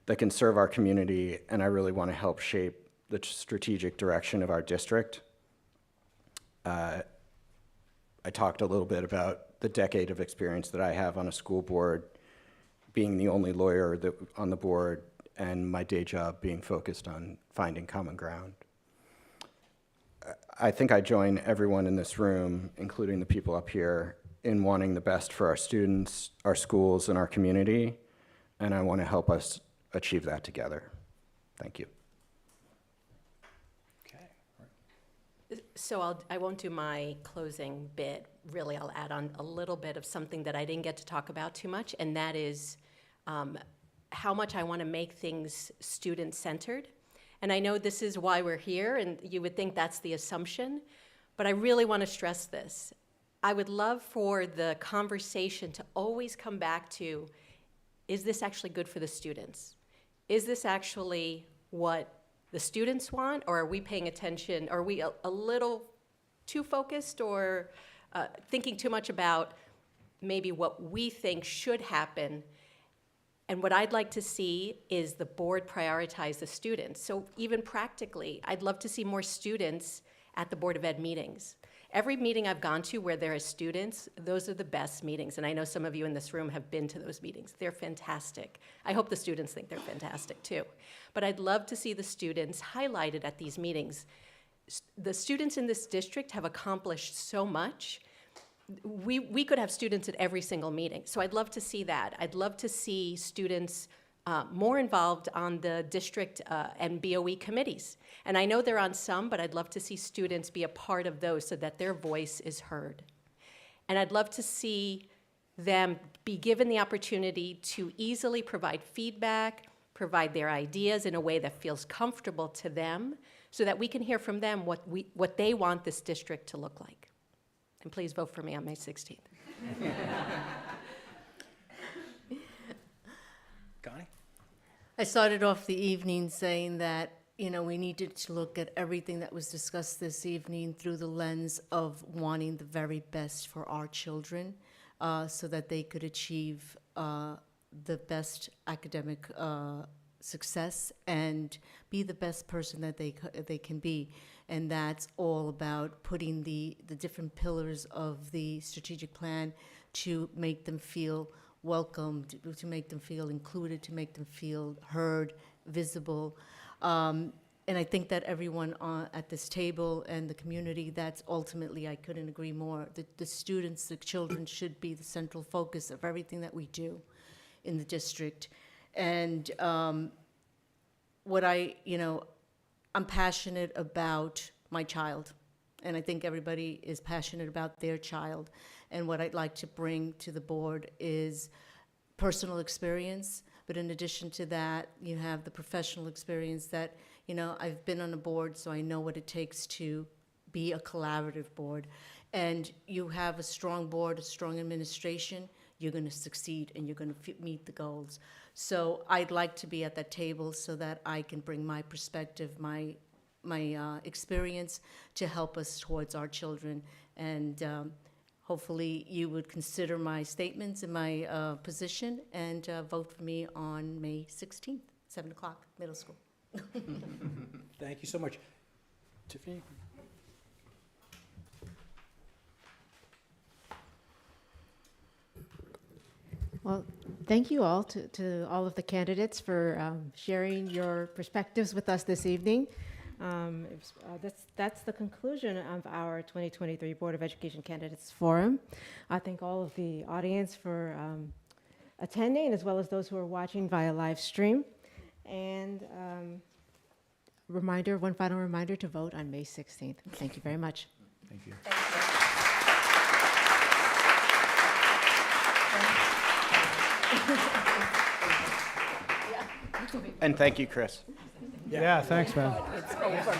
that can serve our community, and I really want to help shape the strategic direction of our district. I talked a little bit about the decade of experience that I have on a school board, being the only lawyer on the board, and my day job being focused on finding common ground. I think I join everyone in this room, including the people up here, in wanting the best for our students, our schools, and our community, and I want to help us achieve that together. Thank you. Okay. So I won't do my closing bit. Really, I'll add on a little bit of something that I didn't get to talk about too much, and that is how much I want to make things student-centered. And I know this is why we're here, and you would think that's the assumption, but I really want to stress this. I would love for the conversation to always come back to, is this actually good for the students? Is this actually what the students want, or are we paying attention? Are we a little too focused or thinking too much about maybe what we think should happen? And what I'd like to see is the board prioritize the students. So even practically, I'd love to see more students at the Board of Ed meetings. Every meeting I've gone to where there are students, those are the best meetings. And I know some of you in this room have been to those meetings. They're fantastic. I hope the students think they're fantastic too. But I'd love to see the students highlighted at these meetings. The students in this district have accomplished so much. We could have students at every single meeting. So I'd love to see that. I'd love to see students more involved on the district and BOE committees. And I know they're on some, but I'd love to see students be a part of those so that their voice is heard. And I'd love to see them be given the opportunity to easily provide feedback, provide their ideas in a way that feels comfortable to them, so that we can hear from them what they want this district to look like. And please vote for me on May 16th. Connie? I started off the evening saying that, we needed to look at everything that was discussed this evening through the lens of wanting the very best for our children, so that they could achieve the best academic success and be the best person that they can be. And that's all about putting the different pillars of the strategic plan to make them feel welcomed, to make them feel included, to make them feel heard, visible. And I think that everyone at this table and the community, that's ultimately, I couldn't agree more. The students, the children should be the central focus of everything that we do in the district. And I'm passionate about my child, and I think everybody is passionate about their child. And what I'd like to bring to the board is personal experience, but in addition to that, you have the professional experience that, I've been on a board, so I know what it takes to be a collaborative board. And you have a strong board, a strong administration, you're going to succeed and you're going to meet the goals. So I'd like to be at that table so that I can bring my perspective, my experience to help us towards our children. And hopefully you would consider my statements and my position and vote for me on May 16th, 7 o'clock, middle school. Thank you so much. Tiffany? Well, thank you all to all of the candidates for sharing your perspectives with us this evening. That's the conclusion of our 2023 Board of Education Candidates Forum. I thank all of the audience for attending, as well as those who are watching via live stream. And one final reminder to vote on May 16th. Thank you very much. Thank you. And thank you, Chris. Yeah, thanks, man. It's over.